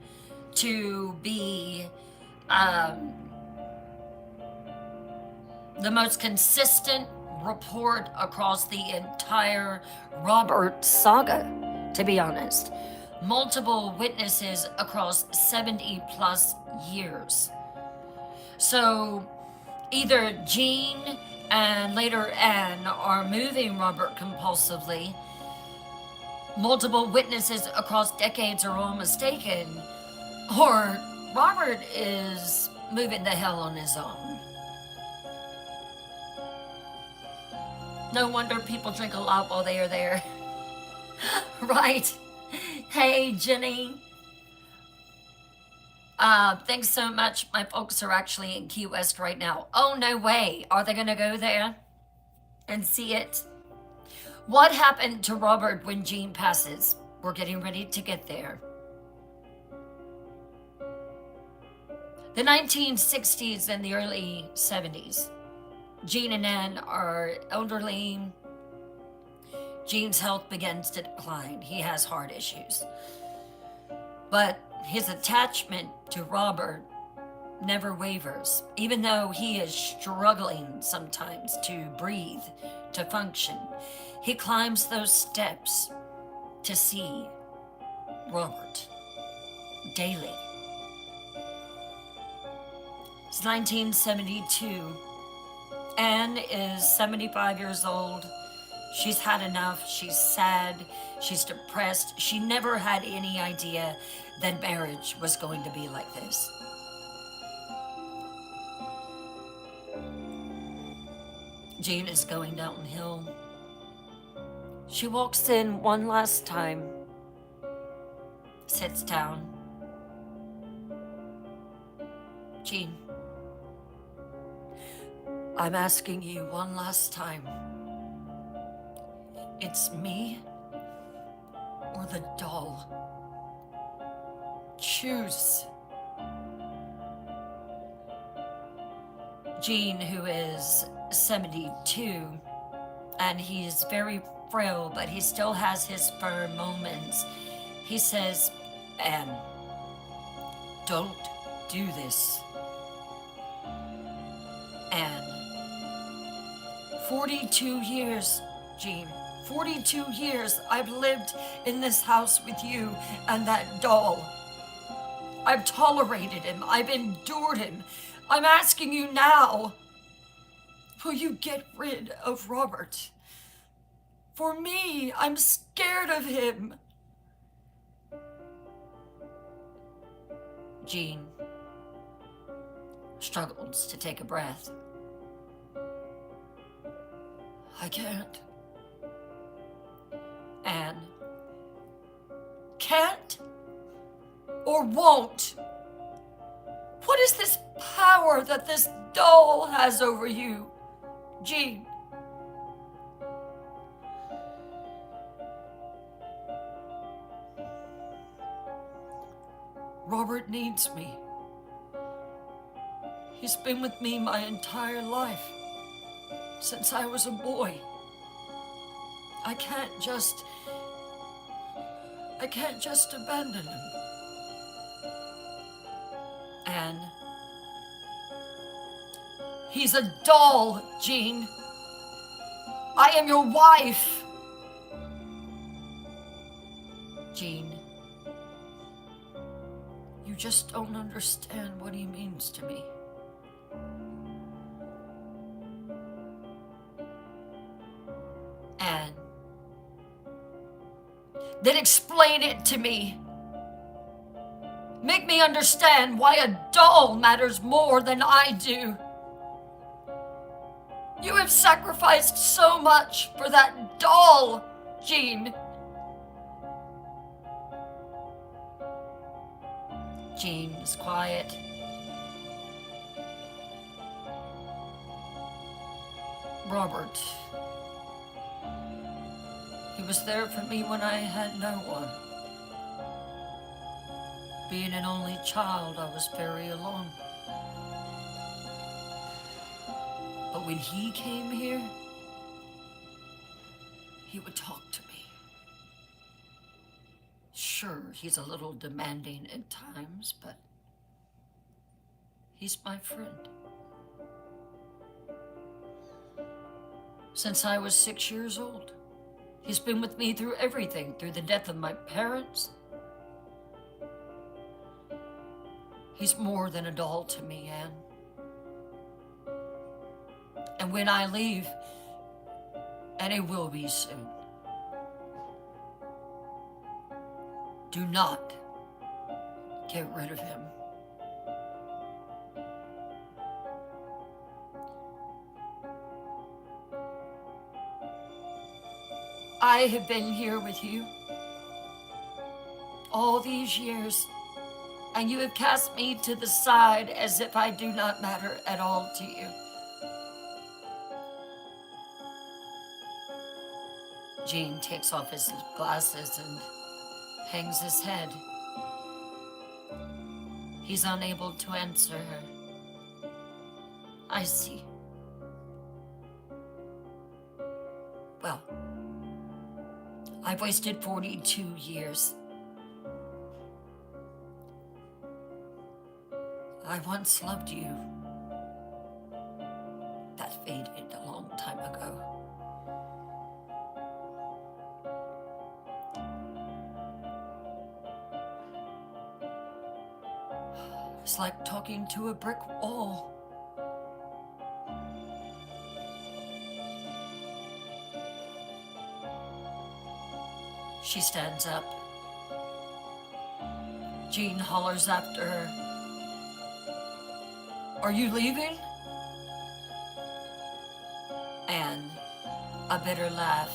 to be the most consistent report across the entire Robert saga, to be honest. Multiple witnesses across 70 plus years. So either Jean and later Anne are moving Robert compulsively. Multiple witnesses across decades are all mistaken, or Robert is moving the hell on his own. No wonder people drink a lot while they are there. Right? Hey, Jenny. Thanks so much. My folks are actually in Key West right now. Oh, no way. Are they going to go there and see it? What happened to Robert when Jean passes? We're getting ready to get there. The 1960s and the early 70s. Jean and Anne are elderly. Jean's health begins to decline. He has heart issues. But his attachment to Robert never wavers, even though he is struggling sometimes to breathe, to function. He climbs those steps to see Robert daily. It's 1972. Anne is 75 years old. She's had enough. She's sad. She's depressed. She never had any idea that marriage was going to be like this. Jean is going downhill. She walks in one last time, sits down. Jean, I'm asking you one last time. It's me or the doll. Choose. Jean, who is 72, and he's very frail, but he still has his firm moments. He says, Anne, don't do this. Anne, 42 years, Jean. 42 years I've lived in this house with you and that doll. I've tolerated him. I've endured him. I'm asking you now, will you get rid of Robert? For me, I'm scared of him. Jean struggles to take a breath. I can't. Anne, can't or won't? What is this power that this doll has over you, Jean? Robert needs me. He's been with me my entire life, since I was a boy. I can't just abandon him. Anne, he's a doll, Jean. I am your wife. Jean, you just don't understand what he means to me. Then explain it to me. Make me understand why a doll matters more than I do. You have sacrificed so much for that doll, Jean. Jean is quiet. Robert. He was there for me when I had no one. Being an only child, I was very alone. But when he came here, he would talk to me. Sure, he's a little demanding at times, but he's my friend. Since I was 6 years old, he's been with me through everything, through the death of my parents. He's more than a doll to me, Anne. And when I leave, and it will be soon, do not get rid of him. I have been here with you all these years, and you have cast me to the side as if I do not matter at all to you. Jean takes off his glasses and hangs his head. He's unable to answer her. I see. Well, I've wasted 42 years. I once loved you. That faded a long time ago. It's like talking to a brick wall. She stands up. Jean hollers after her. Are you leaving? Anne, a bitter laugh.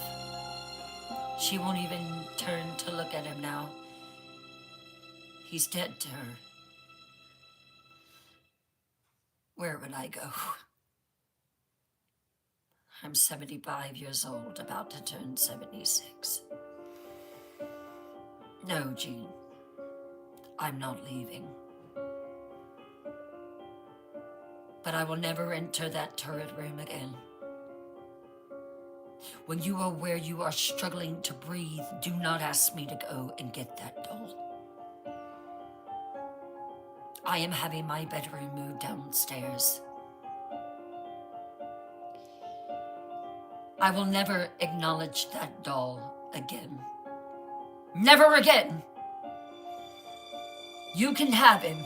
She won't even turn to look at him now. He's dead to her. Where would I go? I'm 75 years old, about to turn 76. No, Jean, I'm not leaving. But I will never enter that turret room again. When you are where you are struggling to breathe, do not ask me to go and get that doll. I am having my bedroom moved downstairs. I will never acknowledge that doll again. Never again. You can have him,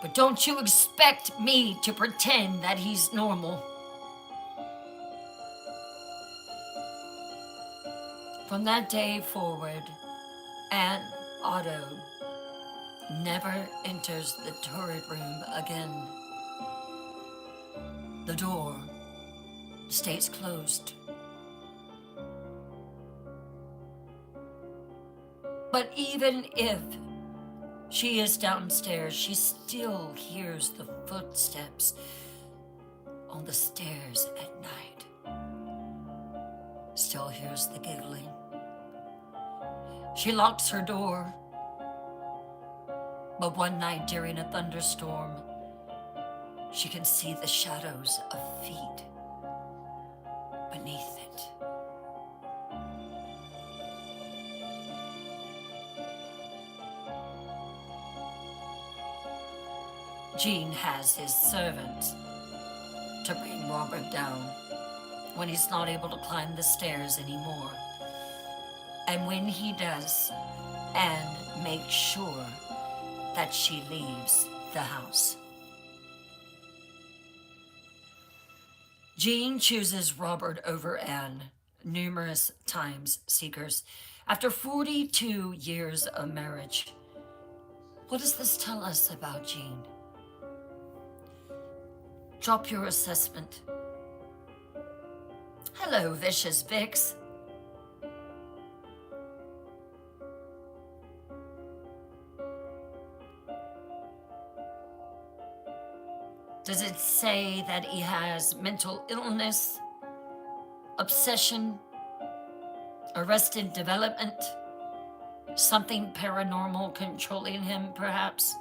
but don't you expect me to pretend that he's normal. From that day forward, Anne Otto never enters the turret room again. The door stays closed. But even if she is downstairs, she still hears the footsteps on the stairs at night. Still hears the giggling. She locks her door. But one night during a thunderstorm, she can see the shadows of feet beneath it. Jean has his servant to bring Robert down when he's not able to climb the stairs anymore. And when he does, Anne makes sure that she leaves the house. Jean chooses Robert over Anne numerous times, seekers, After 42 years of marriage, what does this tell us about Jean? Drop your assessment. Hello, Vicious Vix. Does it say that he has mental illness, obsession, arrested development, something paranormal controlling him, perhaps?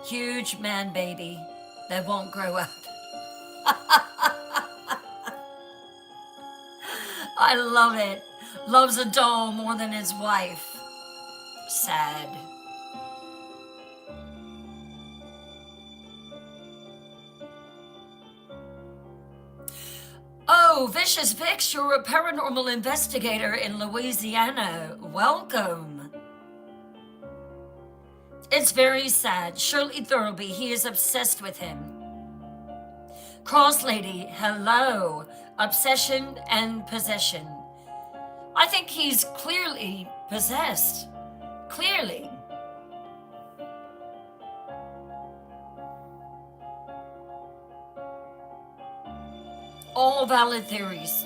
Huge man baby that won't grow up. I love it. Loves a doll more than his wife. Sad. Oh, Vicious Vix, you're a paranormal investigator in Louisiana. Welcome. It's very sad. Shirley Thurlby, he is obsessed with him. Cross Lady, hello. Obsession and possession. I think he's clearly possessed. Clearly. All valid theories.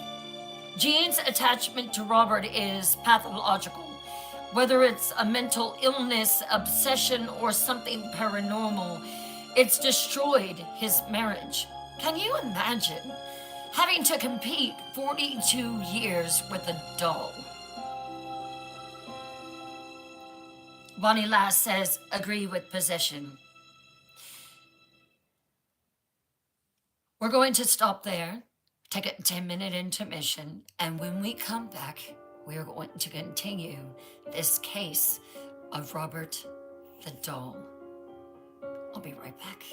Jean's attachment to Robert is pathological. Whether it's a mental illness, obsession, or something paranormal, it's destroyed his marriage. Can you imagine having to compete 42 years with a doll? Bonnie Lass says, agree with possession. We're going to stop there, take a 10-minute intermission, and when we come back, we're going to continue this case of Robert the Doll. I'll be right back.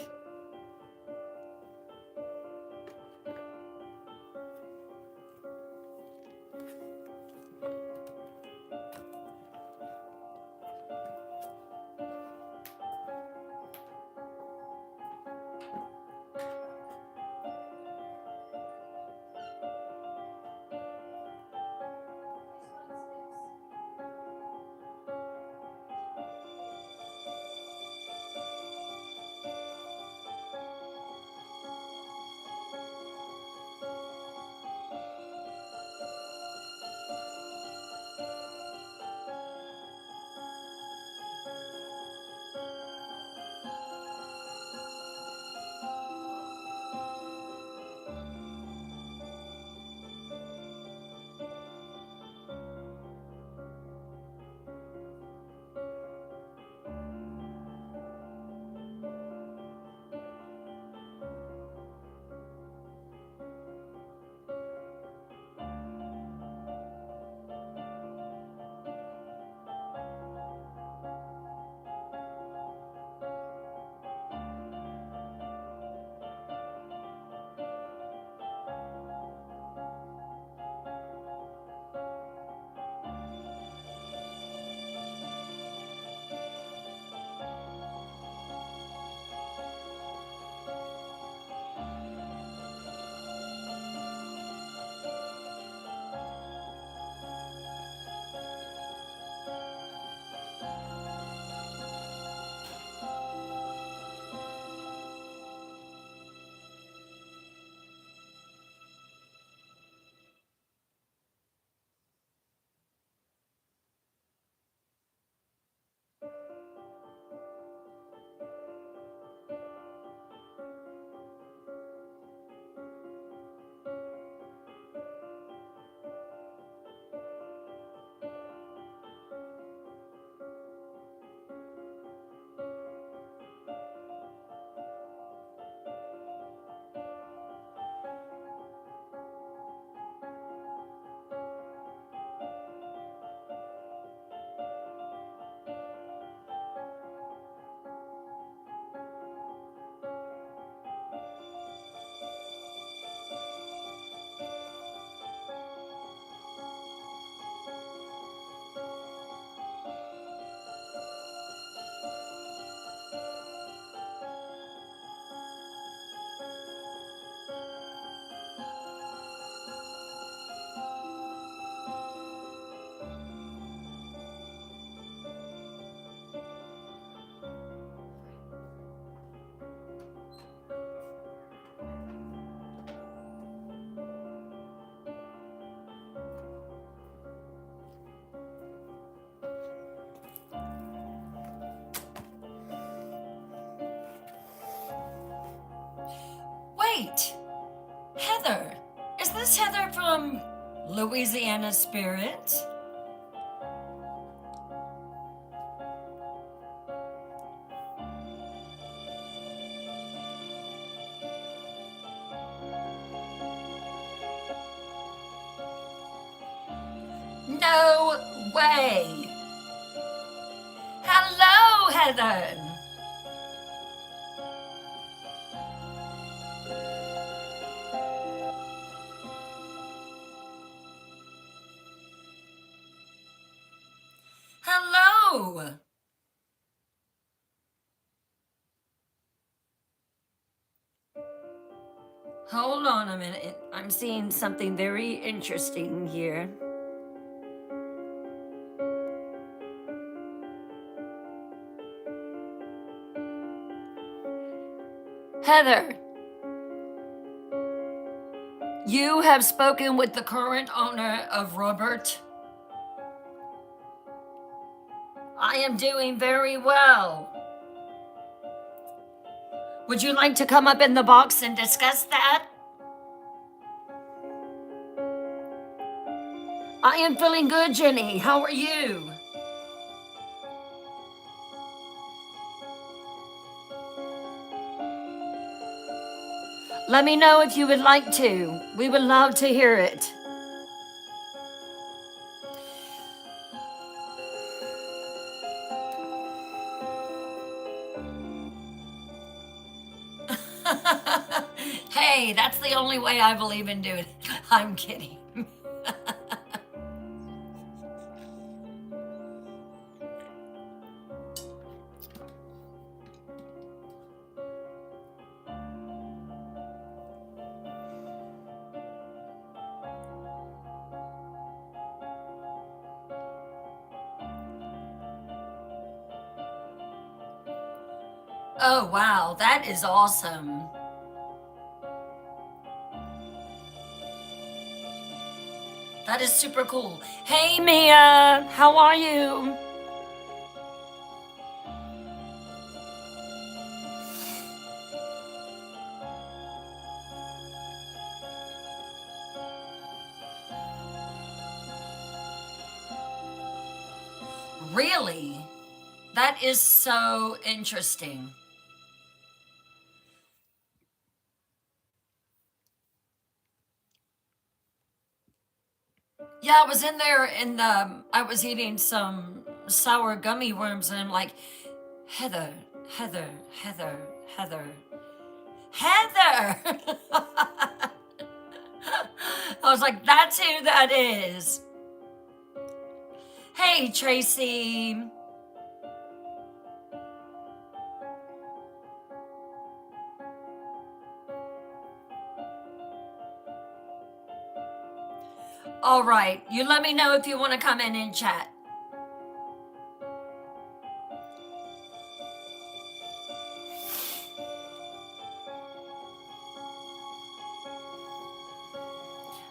wait, Heather. Is this Heather from Louisiana Spirit? No way. Hello, Heather. Hello. Hold on a minute. I'm seeing something very interesting here. Heather, you have spoken with the current owner of Robert. I am doing very well. Would you like to come up in the box and discuss that? I am feeling good, Jenny. How are you? Let me know if you would like to. We would love to hear it. Hey, that's the only way I believe in doing it. I'm kidding. Oh, wow, that is awesome. That is super cool. Hey, Mia, how are you? Really? That is so interesting. Yeah, I was in there and I was eating some sour gummy worms and I'm like, Heather, Heather, Heather, Heather, Heather. I was like, that's who that is. Hey, Tracy. All right, you let me know if you want to come in and chat.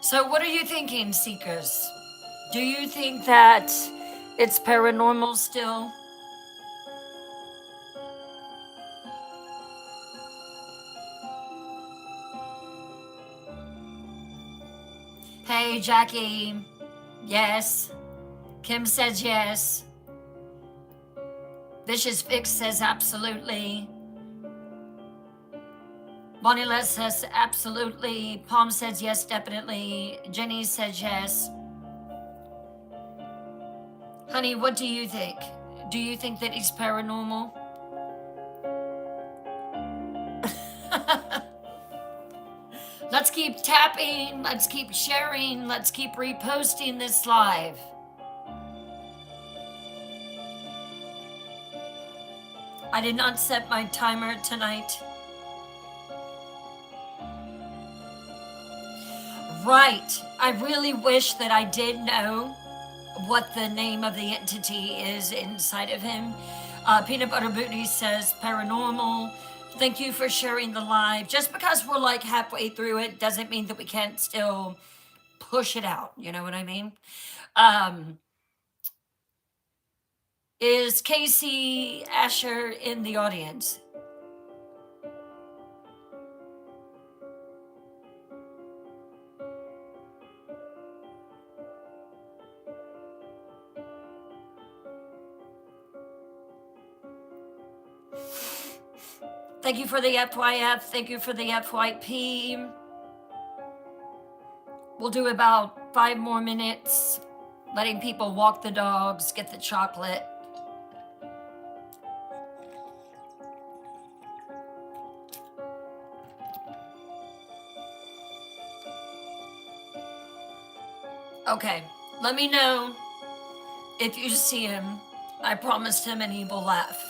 So, what are you thinking, Seekers? Do you think that it's paranormal still? Hey, Jackie. Yes. Kim says yes. Vicious Fix says absolutely. Bonnie Les says absolutely. Palm says yes, definitely. Jenny says yes. Honey, what do you think? Do you think that he's paranormal? Let's keep tapping. Let's keep sharing. Let's keep reposting this live. I did not set my timer tonight. Right. I really wish that I did know what the name of the entity is inside of him. Peanut Butter Booty says paranormal. Thank you for sharing the live. Just because we're like halfway through it doesn't mean that we can't still push it out. You know what I mean? Is Casey Asher in the audience? Thank you for the FYF. Thank you for the FYP. We'll do about 5 more minutes, letting people walk the dogs, get the chocolate. Okay, let me know if you see him. I promised him and he will laugh.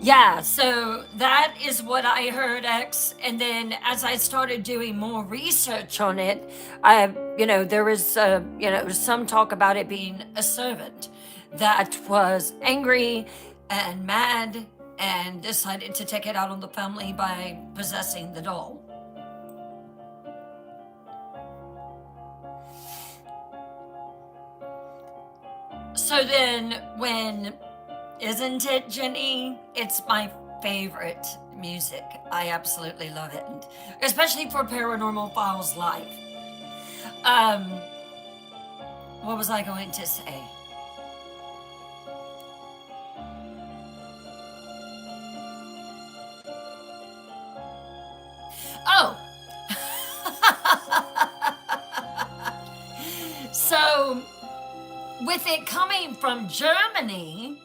Yeah, so that is what I heard, X. And then as I started doing more research on it, there was, some talk about it being a servant that was angry and mad and decided to take it out on the family by possessing the doll. So then isn't it, Jenny? It's my favorite music. I absolutely love it, and especially for Paranormal Files Live. What was I going to say? Oh! So, with it coming from Germany,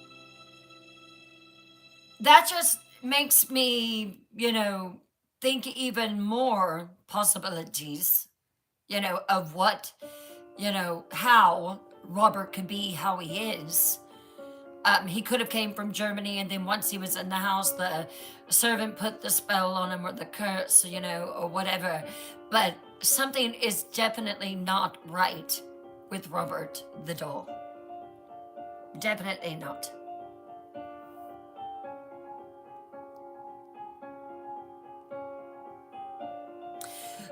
that just makes me, think even more possibilities, of what, how Robert could be how he is. He could have came from Germany, and then once he was in the house, the servant put the spell on him or the curse, or whatever. But something is definitely not right with Robert the doll. Definitely not.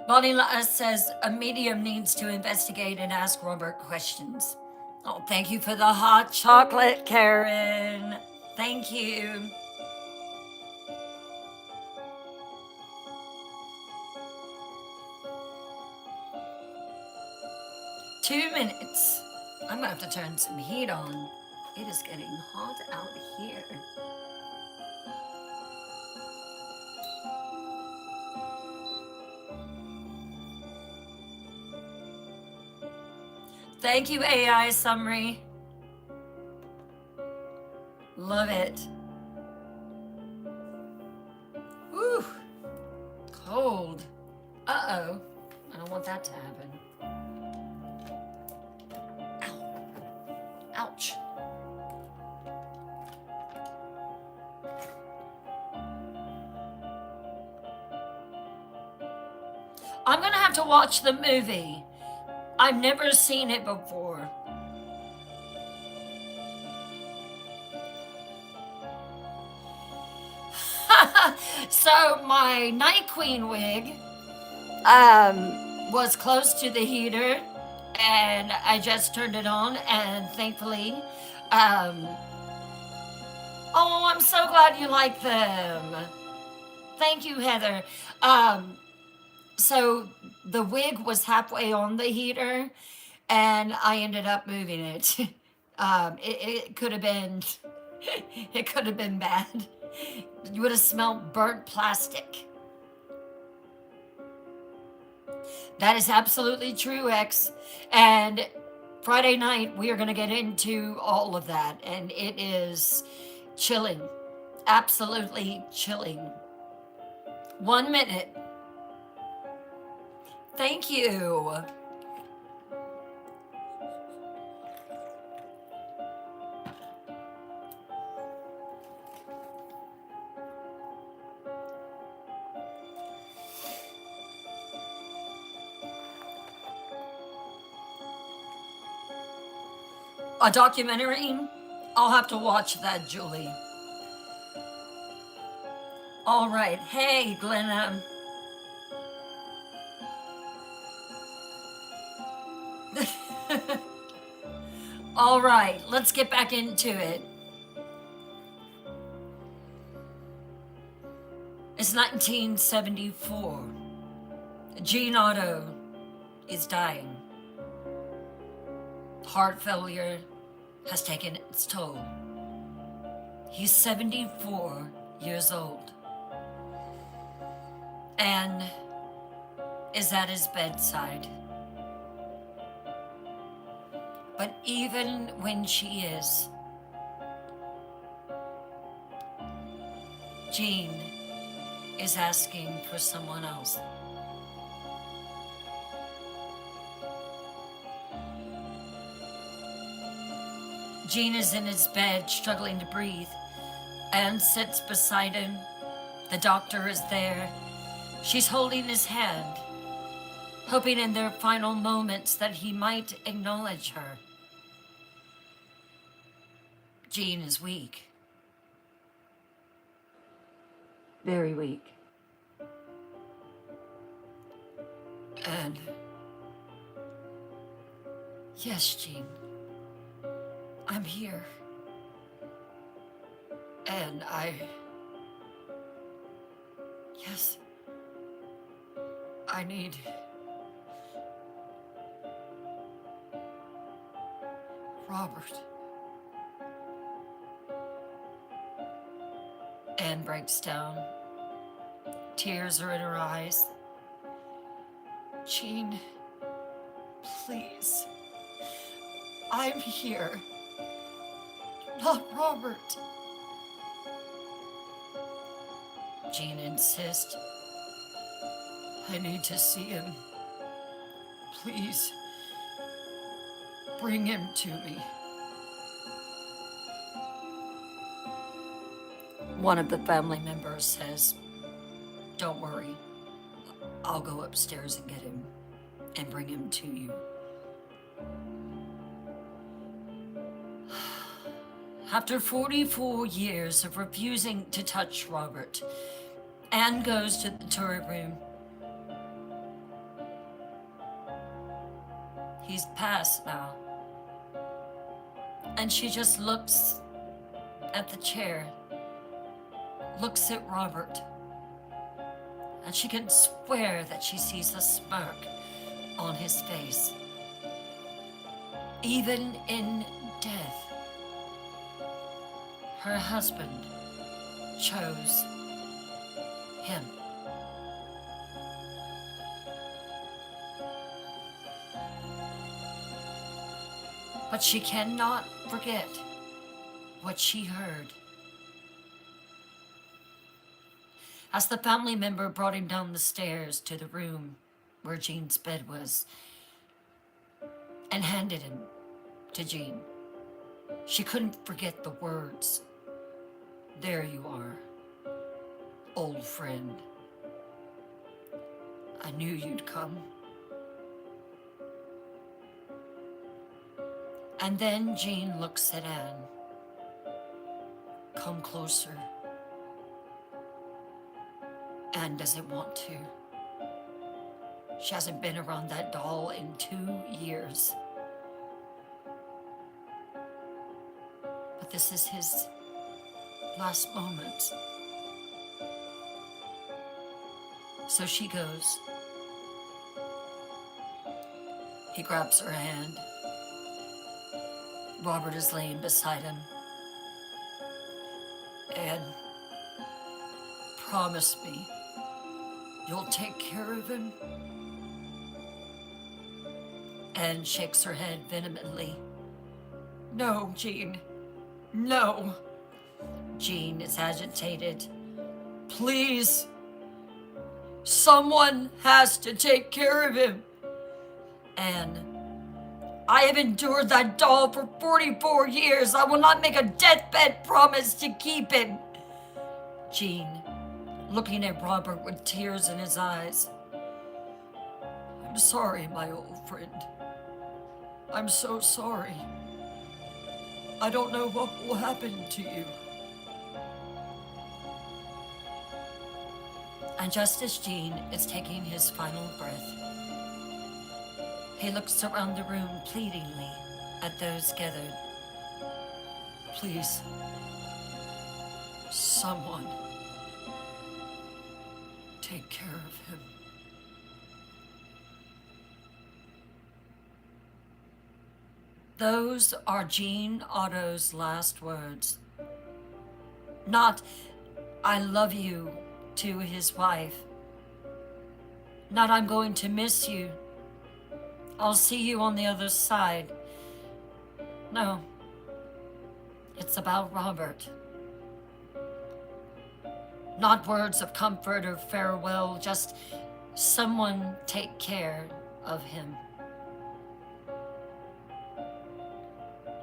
Bonnie says a medium needs to investigate and ask Robert questions. Oh, thank you for the hot chocolate, Karen. Thank you. Two minutes. I'm gonna have to turn some heat on. It is getting hot out here. Thank you, AI summary. Love it. Whew. Cold. Uh-oh. I don't want that to happen. Ow. Ouch. I'm gonna have to watch the movie. I've never seen it before. So my Night Queen wig was close to the heater, and I just turned it on, and thankfully, oh, I'm so glad you like them. Thank you, Heather. So the wig was halfway on the heater, and I ended up moving it. It could have been, it could have been bad. You would have smelled burnt plastic. That is absolutely true, X. And Friday night, we are going to get into all of that, and it is chilling. Absolutely chilling. 1 minute. Thank you. A documentary? I'll have to watch that, Julie. All right. Hey, Glenna. All right, let's get back into it. It's 1974. Gene Otto is dying. Heart failure has taken its toll. He's 74 years old and is at his bedside. But even when she is, Gene is asking for someone else. Gene is in his bed, struggling to breathe. Anne sits beside him. The doctor is there. She's holding his hand, hoping in their final moments that he might acknowledge her. Gene is weak. Very weak. And yes, Gene, I'm here. And yes, I need Robert. Anne breaks down. Tears are in her eyes. Gene, please. I'm here. Not Robert. Gene insists. I need to see him. Please, bring him to me. One of the family members says, don't worry. I'll go upstairs and get him and bring him to you. After 44 years of refusing to touch Robert, Anne goes to the turret room. He's passed now. And she just looks at the chair, looks at Robert, and she can swear that she sees a smirk on his face. Even in death, her husband chose him. But she cannot forget what she heard. As the family member brought him down the stairs to the room where Gene's bed was and handed him to Gene, she couldn't forget the words. There you are, old friend. I knew you'd come. And then Gene looks at Anne. Come closer. Anne doesn't want to. She hasn't been around that doll in 2 years. But this is his last moment. So she goes. He grabs her hand. Robert is laying beside him. Anne, promise me you'll take care of him. Anne shakes her head vehemently. No, Gene, no. Gene is agitated. Please, someone has to take care of him. Anne, I have endured that doll for 44 years. I will not make a deathbed promise to keep him. Gene, looking at Robert with tears in his eyes. I'm sorry, my old friend. I'm so sorry. I don't know what will happen to you. And just as Gene is taking his final breath, he looks around the room pleadingly at those gathered. Please, someone take care of him. Those are Jean Otto's last words. Not, I love you, to his wife. Not, I'm going to miss you. I'll see you on the other side. No, it's about Robert. Not words of comfort or farewell, just someone take care of him.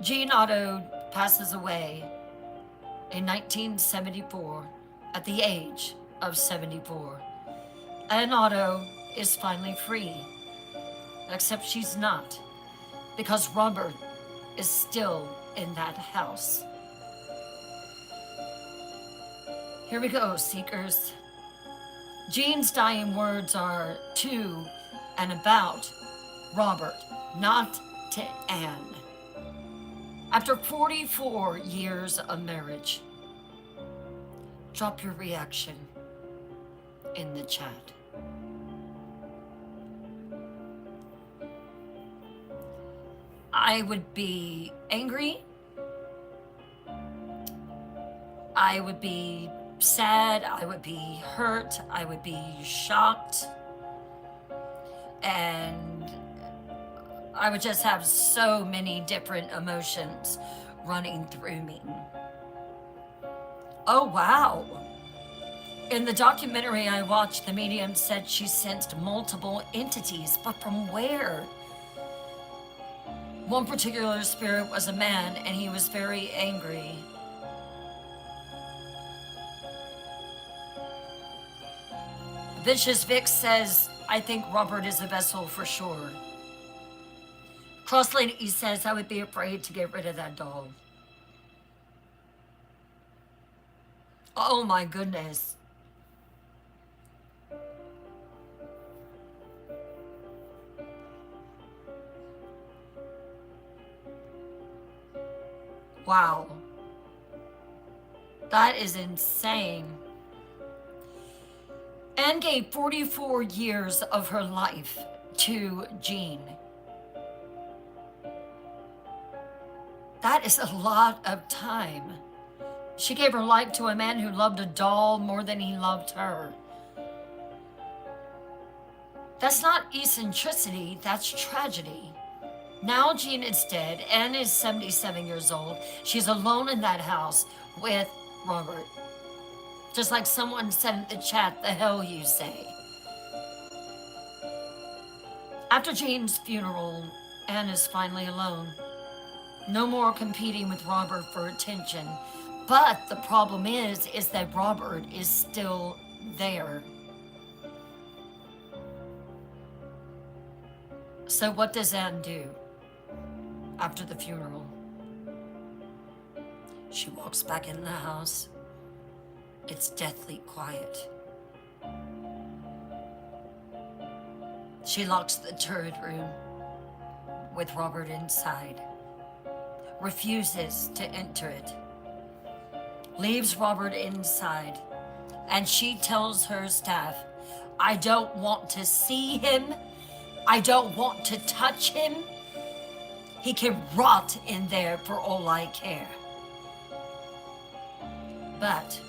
Jean Otto passes away in 1974 at the age of 74. And Otto is finally free, except she's not, because Robert is still in that house. Here we go, seekers. Jean's dying words are to and about Robert, not to Anne. After 44 years of marriage, drop your reaction in the chat. I would be angry. I would be sad. I would be hurt. I would be shocked. And I would just have so many different emotions running through me. Oh, wow. In the documentary I watched, the medium said she sensed multiple entities, but from where? One particular spirit was a man, and he was very angry. Vicious Vic says, I think Robert is a vessel for sure. Cross Lady says, I would be afraid to get rid of that dog. Oh my goodness. Wow. That is insane. Anne gave 44 years of her life to Jean. That is a lot of time. She gave her life to a man who loved a doll more than he loved her. That's not eccentricity, that's tragedy. Now Jean is dead. Anne is 77 years old. She's alone in that house with Robert. Just like someone said in the chat, the hell you say. After Jean's funeral, Anne is finally alone. No more competing with Robert for attention. But the problem is that Robert is still there. So what does Anne do after the funeral? She walks back in the house. It's deathly quiet. She locks the turret room with Robert inside, refuses to enter it, leaves Robert inside, and she tells her staff, I don't want to see him. I don't want to touch him. He can rot in there for all I care. But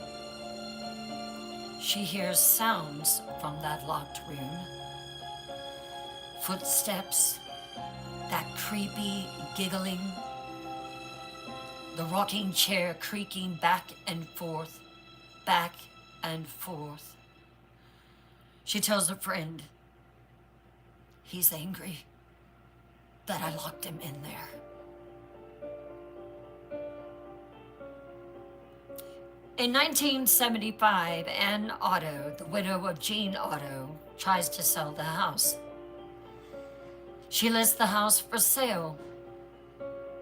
she hears sounds from that locked room. Footsteps, that creepy giggling, the rocking chair creaking back and forth, back and forth. She tells a friend, he's angry that I locked him in there. In 1975, Anne Otto, the widow of Jean Otto, tries to sell the house. She lists the house for sale.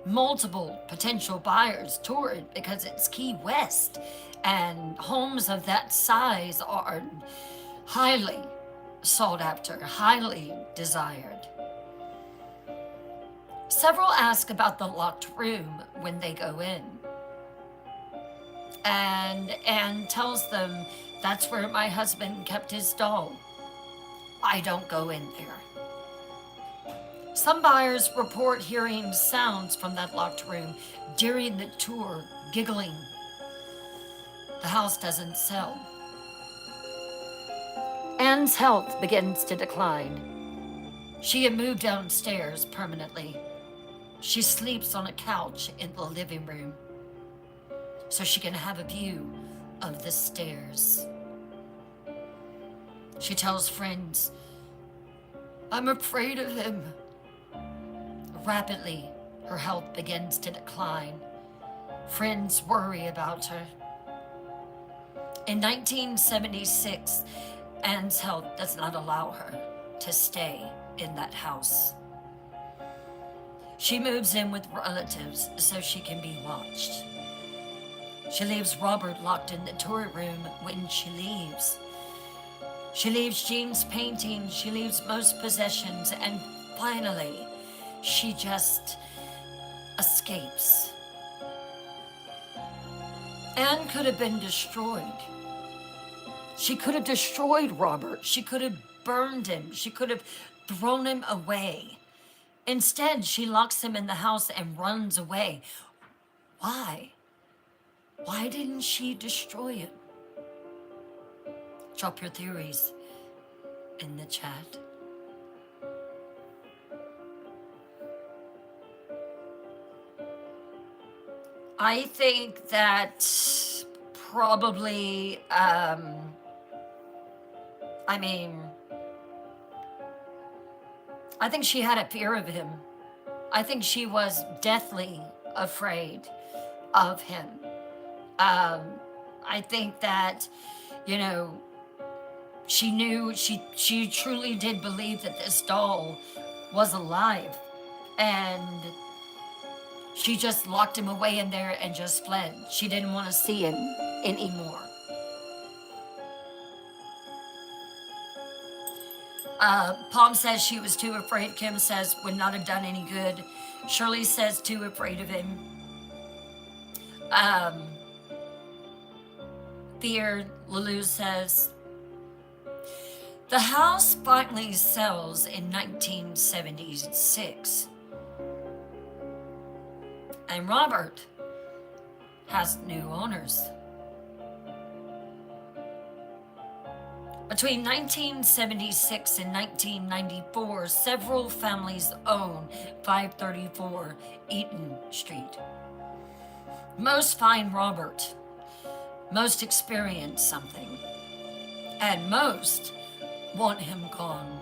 Multiple potential buyers tour it because it's Key West, and homes of that size are highly sought after, highly desired. Several ask about the locked room when they go in. And Anne tells them, that's where my husband kept his doll. I don't go in there. Some buyers report hearing sounds from that locked room during the tour, giggling. The house doesn't sell. Anne's health begins to decline. She had moved downstairs permanently. She sleeps on a couch in the living room so she can have a view of the stairs. She tells friends, "I'm afraid of him." Rapidly, her health begins to decline. Friends worry about her. In 1976, Anne's health does not allow her to stay in that house. She moves in with relatives so she can be watched. She leaves Robert locked in the tour room when she leaves. She leaves Jean's painting, she leaves most possessions, and finally, she just escapes. Anne could have been destroyed. She could have destroyed Robert. She could have burned him. She could have thrown him away. Instead, she locks him in the house and runs away. Why? Why didn't she destroy him? Drop your theories in the chat. I think that probably, I think she had a fear of him. I think she was deathly afraid of him. I think that, she knew, she truly did believe that this doll was alive. And she just locked him away in there and just fled. She didn't want to see him anymore. Palm says she was too afraid. Kim says would not have done any good. Shirley says too afraid of him. Fear, Lulu says. The house finally sells in 1976. And Robert has new owners. Between 1976 and 1994, several families own 534 Eaton Street. Most find Robert, most experience something, and most want him gone.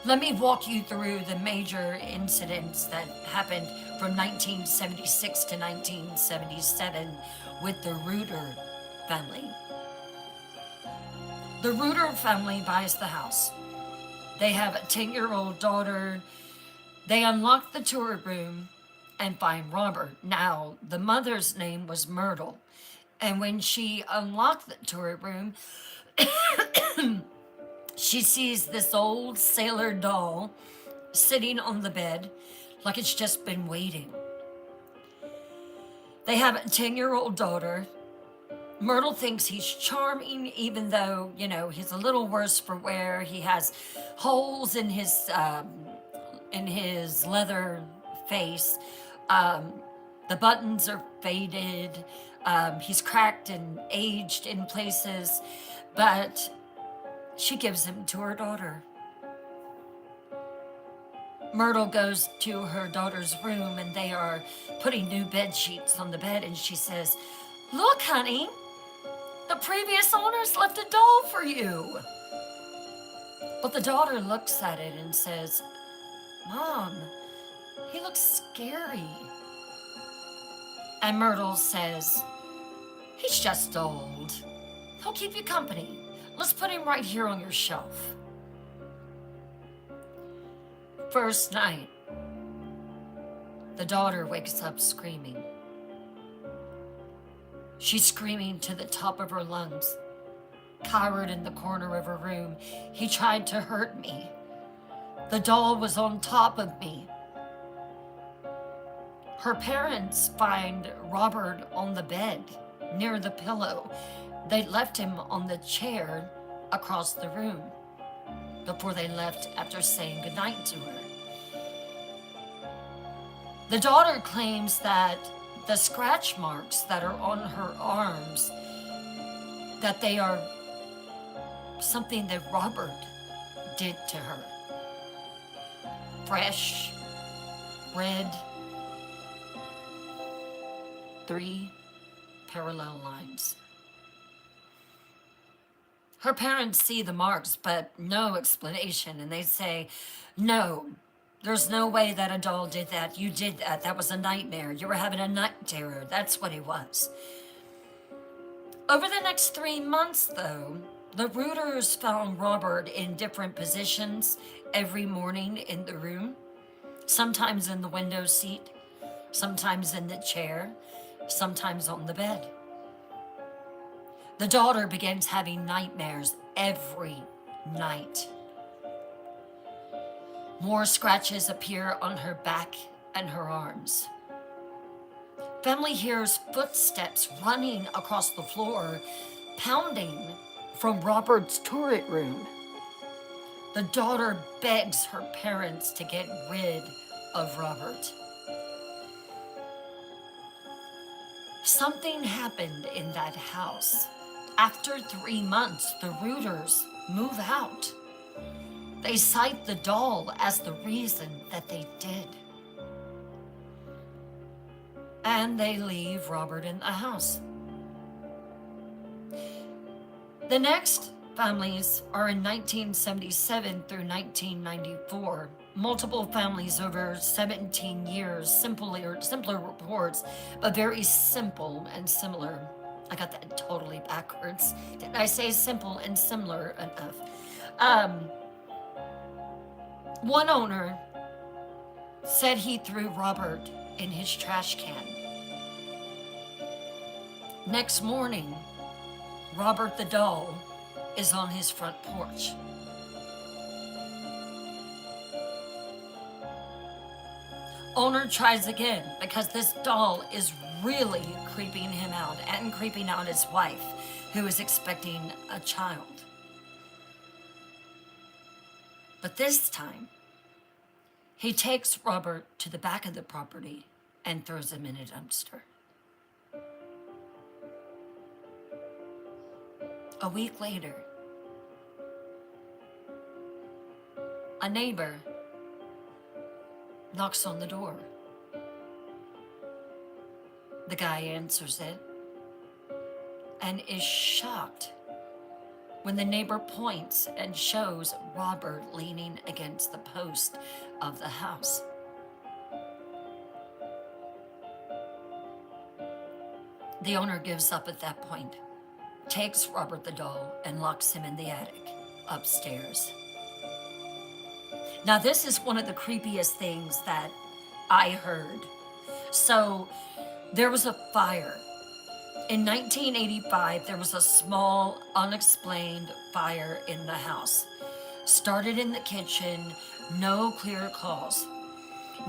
Let me walk you through the major incidents that happened from 1976 to 1977 with the Reuter family. The Reuter family buys the house. They have a 10-year-old daughter. They unlock the tour room and find Robert. Now, the mother's name was Myrtle. And when she unlocked the tour room, she sees this old sailor doll sitting on the bed like it's just been waiting. They have a 10-year-old daughter. Myrtle thinks he's charming, even though, he's a little worse for wear. He has holes in his leather face. The buttons are faded. He's cracked and aged in places, but she gives him to her daughter. Myrtle goes to her daughter's room and they are putting new bed sheets on the bed, and she says, "Look, honey, the previous owners left a doll for you." But the daughter looks at it and says, "Mom, he looks scary." And Myrtle says, "He's just old. He'll keep you company. Let's put him right here on your shelf." First night, the daughter wakes up screaming. She's screaming to the top of her lungs. Cowered in the corner of her room, "He tried to hurt me. The doll was on top of me." Her parents find Robert on the bed near the pillow. They left him on the chair across the room. before they left after saying goodnight to her. The daughter claims that the scratch marks that are on her arms, that they are something that Robert did to her. Fresh, red, 3 parallel lines. Her parents see the marks, but no explanation, and they say, no, there's no way that a doll did that. You did that. That was a nightmare. You were having a night terror. That's what it was. Over the next 3 months, though, the rooters found Robert in different positions every morning in the room, sometimes in the window seat, sometimes in the chair, sometimes on the bed. The daughter begins having nightmares every night. More scratches appear on her back and her arms. Family hears footsteps running across the floor, pounding from Robert's turret room. The daughter begs her parents to get rid of Robert. Something happened in that house. After 3 months, the rooters move out. They cite the doll as the reason that they did. And they leave Robert in the house. The next families are in 1977 through 1994. Multiple families over 17 years, simpler reports, but very simple and similar. I got that totally backwards. Did I say simple and similar enough? One owner said he threw Robert in his trash can. Next morning, Robert the doll is on his front porch. Owner tries again because this doll is really creeping him out and creeping out his wife, who is expecting a child. But this time, he takes Robert to the back of the property and throws him in a dumpster. A week later, a neighbor knocks on the door. The guy answers it and is shocked when the neighbor points and shows Robert leaning against the post of the house. The owner gives up at that point, takes Robert the doll and locks him in the attic upstairs. Now, this is one of the creepiest things that I heard. So there was a fire. In 1985, there was a small, unexplained fire in the house. Started in the kitchen, no clear cause.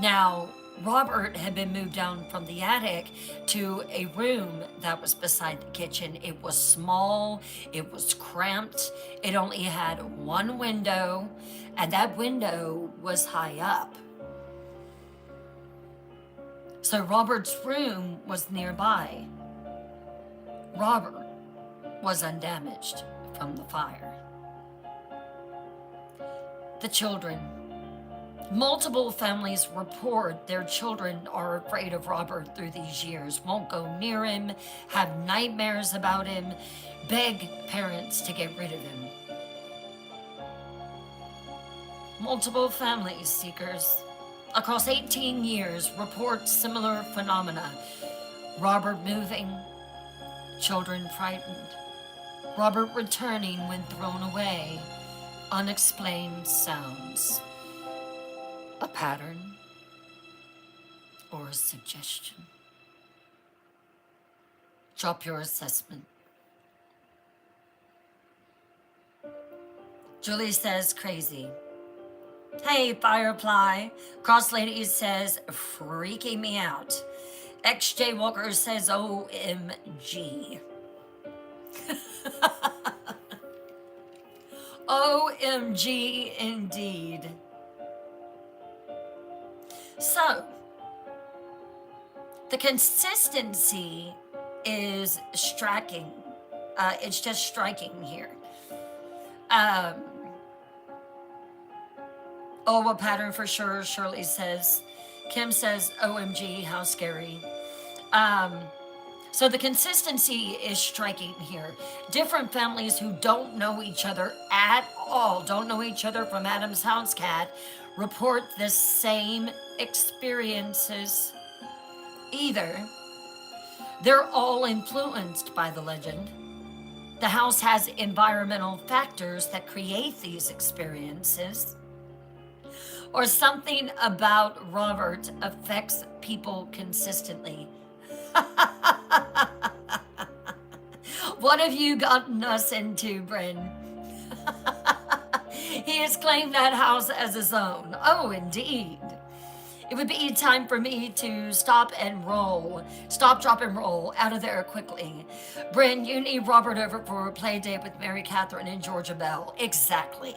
Now, Robert had been moved down from the attic to a room that was beside the kitchen. It was small, it was cramped, it only had one window, and that window was high up. So Robert's room was nearby. Robert was undamaged from the fire. The children. Multiple families report their children are afraid of Robert through these years, won't go near him, have nightmares about him, beg parents to get rid of him. Multiple families, seekers, across 18 years report similar phenomena. Robert moving, children frightened. Robert returning when thrown away, unexplained sounds. A pattern or a suggestion. Drop your assessment. Julie says crazy. Hey, Firefly. Cross Lady says freaking me out. XJ Walker says OMG. OMG indeed. So, the consistency is striking. It's just striking here. Um, oh, a pattern for sure, Shirley says. Kim says, OMG, how scary. Um, so the consistency is striking here. Different families who don't know each other at all, don't know each other from Adam's house cat, report the same experiences. Either they're all influenced by the legend, the house has environmental factors that create these experiences, or something about Robert affects people consistently. What have you gotten us into, Bryn? He has claimed that house as his own. Oh, indeed. It would be time for me to stop, drop, and roll out of there quickly. Bryn, you need Robert over for a play date with Mary Catherine and Georgia Bell. Exactly.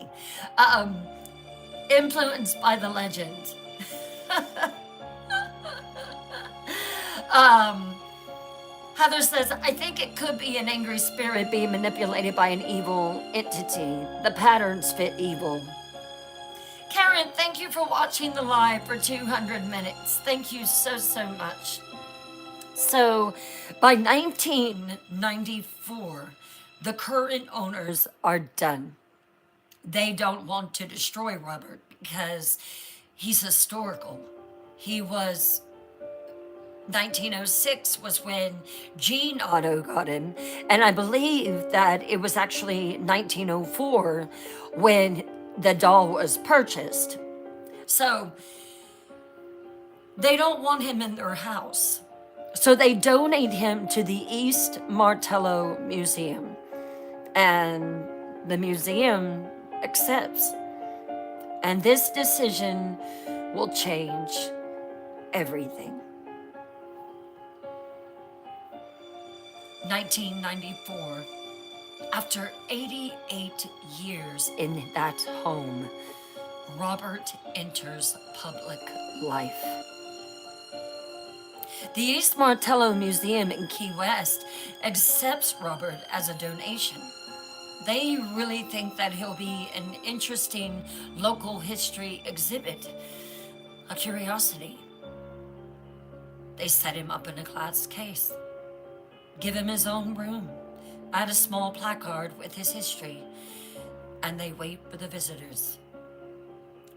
Influenced by the legend. Heather says, I think it could be an angry spirit being manipulated by an evil entity. The patterns fit evil. Karen, thank you for watching the live for 200 minutes. Thank you so, so much. So, by 1994, the current owners are done. They don't want to destroy Robert because he's historical. He was 1906 was when Gene Otto got him, and I believe that it was actually 1904 when the doll was purchased. So they don't want him in their house. So they donate him to the East Martello Museum, and the museum accepts. And this decision will change everything. 1994, after 88 years in that home, Robert enters public life. The East Martello Museum in Key West accepts Robert as a donation. They really think that he'll be an interesting local history exhibit, a curiosity. They set him up in a glass case, give him his own room, add a small placard with his history, and they wait for the visitors.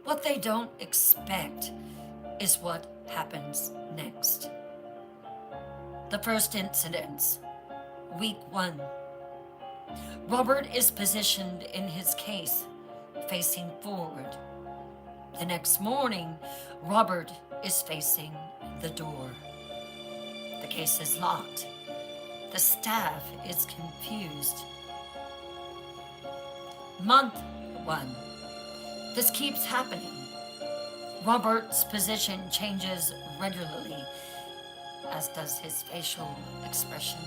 What they don't expect is what happens next. The first incidents, week 1. Robert is positioned in his case, facing forward. The next morning, Robert is facing the door. The case is locked. The staff is confused. Month 1. This keeps happening. Robert's position changes regularly, as does his facial expression.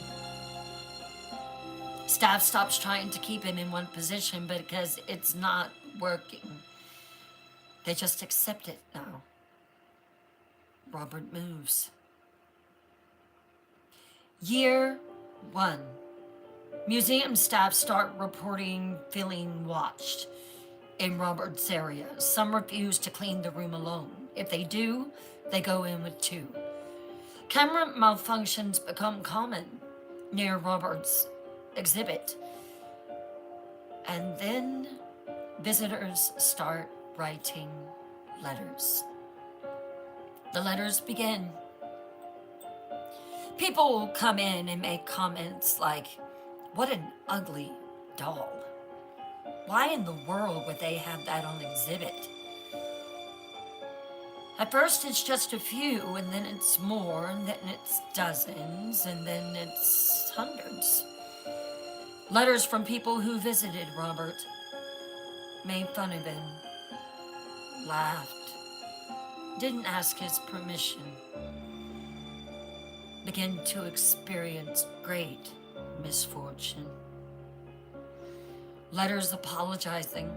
Staff stops trying to keep him in one position because it's not working. They just accept it now. Robert moves. Year 1. Museum staff start reporting feeling watched in Robert's area. Some refuse to clean the room alone. If they do, they go in with 2. Camera malfunctions become common near Robert's exhibit. And then visitors start writing letters. The letters begin. People come in and make comments like, what an ugly doll. Why in the world would they have that on exhibit? At first it's just a few, and then it's more, and then it's dozens, and then it's hundreds. Letters from people who visited Robert, made fun of him, laughed, didn't ask his permission, began to experience great misfortune. letters apologizing,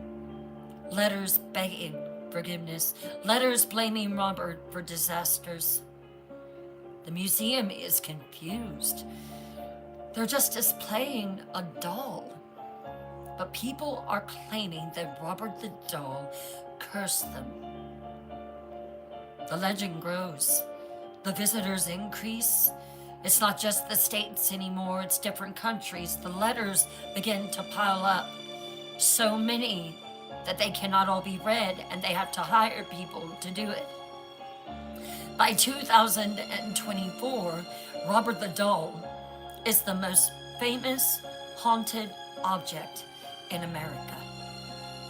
letters begging forgiveness, letters blaming Robert for disasters. The museum is confused. They're just displaying a doll. But people are claiming that Robert the doll cursed them. The legend grows. The visitors increase. It's not just the states anymore, it's different countries. The letters begin to pile up. So many that they cannot all be read, and they have to hire people to do it. By 2024, Robert the doll is the most famous haunted object in America.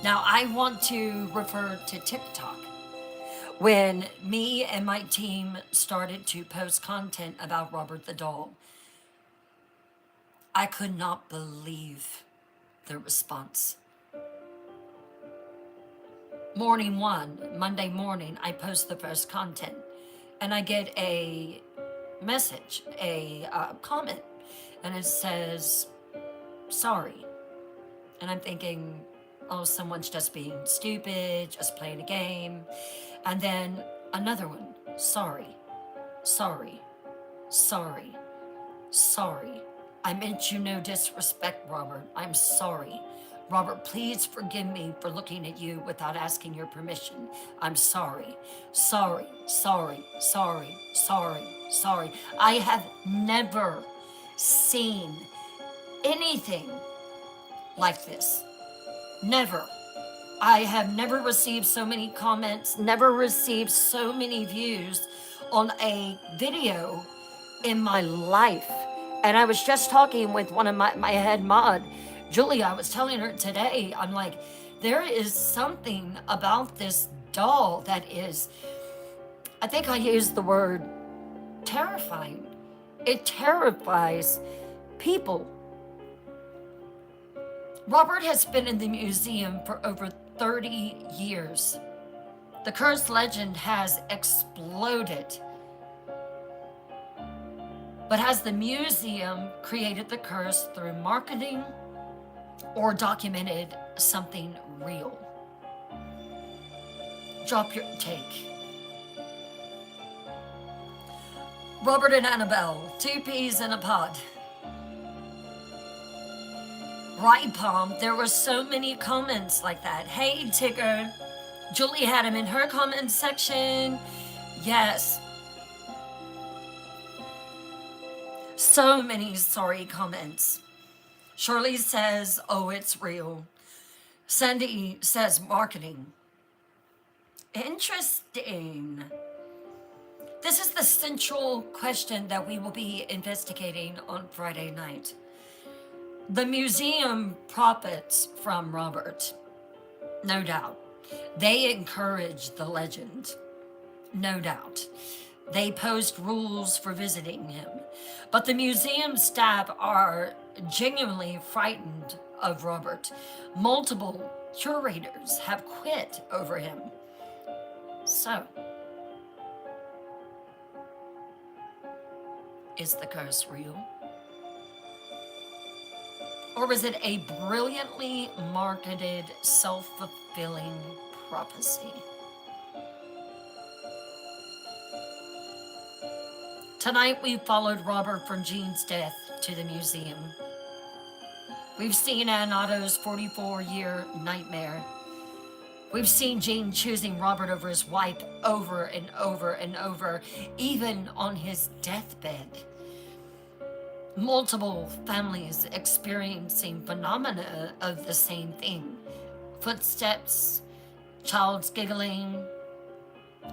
Now, I want to refer to TikTok. When me and my team started to post content about Robert the doll, I could not believe the response. Morning one, Monday morning, I post the first content, and I get a message, a comment, and it says, sorry. And I'm thinking, oh, someone's just being stupid, just playing a game. And then another one, sorry, sorry, sorry, sorry. I meant you no disrespect, Robert. I'm sorry. Robert, please forgive me for looking at you without asking your permission. I'm sorry. Sorry, sorry, sorry, sorry, sorry. I have never seen anything like this. Never. I have never received so many comments, never received so many views on a video in my life. And I was just talking with one of my head mod, Julie. I was telling her today, I'm like, there is something about this doll that is, I think I used the word terrifying. It terrifies people. Robert has been in the museum for over 30 years. The cursed legend has exploded. But has the museum created the curse through marketing or documented something real? Drop your take. Robert and Annabelle, 2 peas in a pod. Right, Palm, there were so many comments like that. Hey, Tigger. Julie had him in her comment section. Yes. So many sorry comments. Shirley says, oh, it's real. Sandy says marketing. Interesting. This is the central question that we will be investigating on Friday night. The museum profits from Robert, no doubt. They encourage the legend, no doubt. They post rules for visiting him. But the museum staff are genuinely frightened of Robert. Multiple curators have quit over him. So, is the curse real? Or is it a brilliantly marketed, self-fulfilling prophecy? Tonight, we followed Robert from Jean's death to the museum. We've seen Ann Otto's 44-year nightmare. We've seen Jean choosing Robert over his wife over and over and over, even on his deathbed. Multiple families experiencing phenomena of the same thing. Footsteps, child's giggling,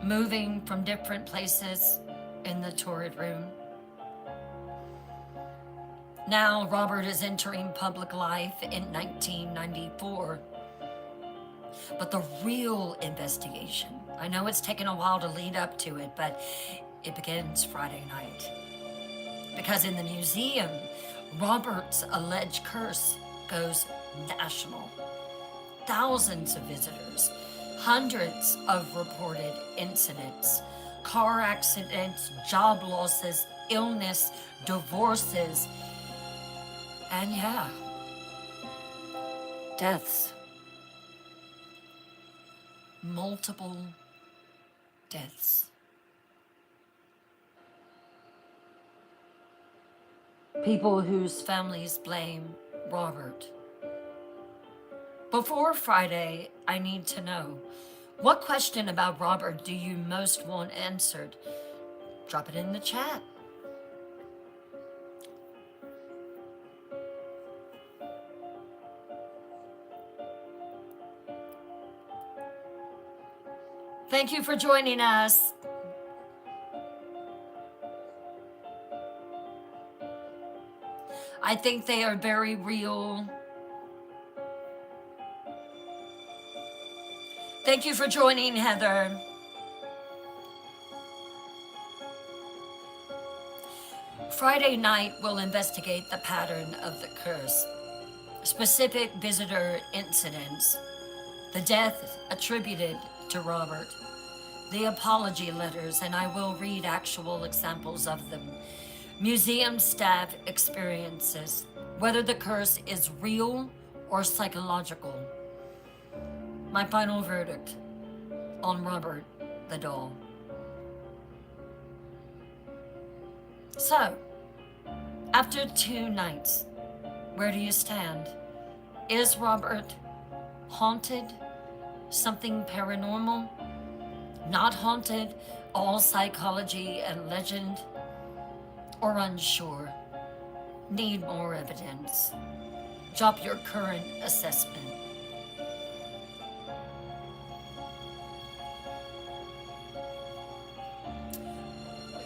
moving from different places in the torrid room. Now Robert is entering public life in 1994. But the real investigation, I know it's taken a while to lead up to it, but it begins Friday night. Because in the museum, Robert's alleged curse goes national. Thousands of visitors, hundreds of reported incidents, car accidents, job losses, illness, divorces, and yeah, Deaths. Multiple deaths. People whose families blame Robert. Before Friday, I need to know, what question about Robert do you most want answered? Drop it in the chat. Thank you for joining us. I think they are very real. Thank you for joining, Heather. Friday night, we'll investigate the pattern of the curse, specific visitor incidents, the death attributed to Robert, the apology letters, and I will read actual examples of them, museum staff experiences, whether the curse is real or psychological. My final verdict on Robert the doll. So, after 2 nights, where do you stand? Is Robert haunted? Something paranormal? Not haunted? All psychology and legend? Or unsure? Need more evidence? Drop your current assessment.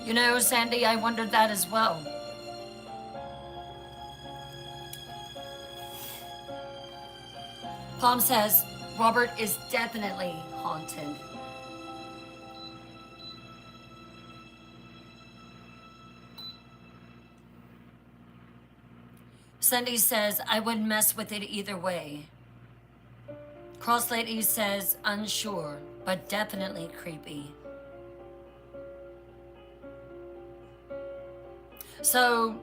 You know, Sandy, I wondered that as well. Palm says, Robert is definitely haunted. Sandy says, I wouldn't mess with it either way. Cross Lady says, unsure, but definitely creepy. So,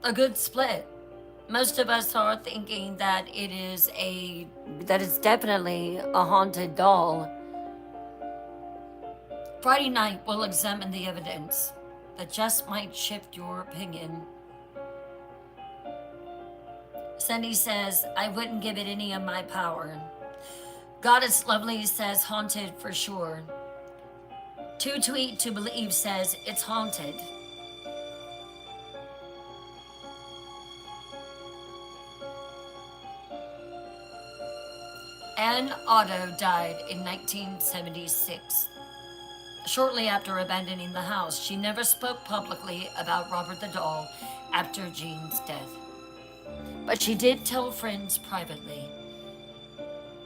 a good split. Most of us are thinking that it's definitely a haunted doll. Friday night, we'll examine the evidence that just might shift your opinion. Sandy says, I wouldn't give it any of my power. Goddess Lovely says, haunted for sure. Too Tweet to Believe says, it's haunted. Anne Otto died in 1976. Shortly after abandoning the house, she never spoke publicly about Robert the doll after Jean's death. But she did tell friends privately,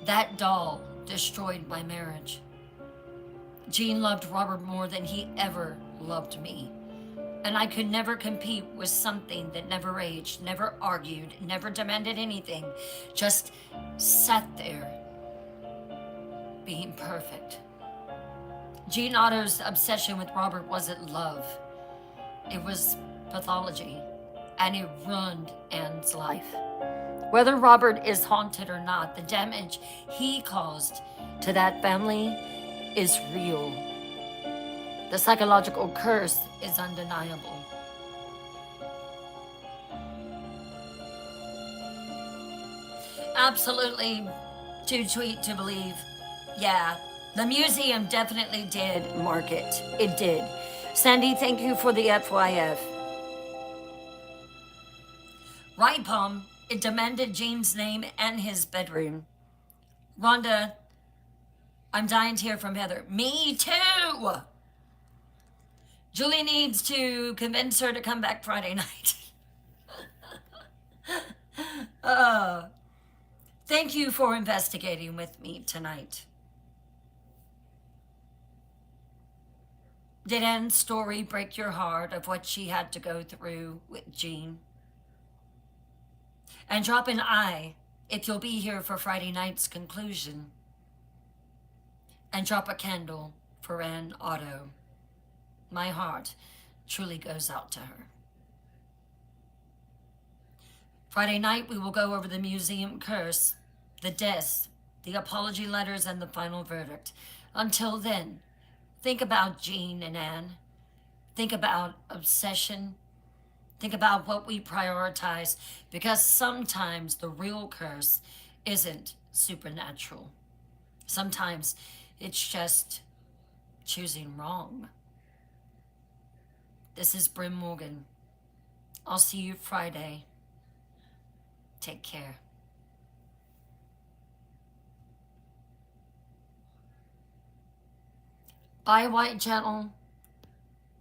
that doll destroyed my marriage. Jean loved Robert more than he ever loved me. And I could never compete with something that never aged, never argued, never demanded anything, just sat there being perfect. Jean Otto's obsession with Robert wasn't love. It was pathology, and it ruined Anne's life. Whether Robert is haunted or not, the damage he caused to that family is real. The psychological curse is undeniable. Absolutely, Too Tweet to Believe. Yeah, the museum definitely did mark it. It did. Sandy, thank you for the FYF. Right, Palm. It demanded Jean's name and his bedroom. Rhonda, I'm dying to hear from Heather. Me too! Julie needs to convince her to come back Friday night. Thank you for investigating with me tonight. Did Anne's story break your heart of what she had to go through with Jean? And drop an I if you'll be here for Friday night's conclusion. And drop a candle for Anne Otto. My heart truly goes out to her. Friday night, we will go over the museum curse, the deaths, the apology letters, and the final verdict. Until then, think about Jean and Anne. Think about obsession. Think about what we prioritize, because sometimes the real curse isn't supernatural. Sometimes it's just choosing wrong. This is Bryn Morgan. I'll see you Friday. Take care. Bye, White Gentle.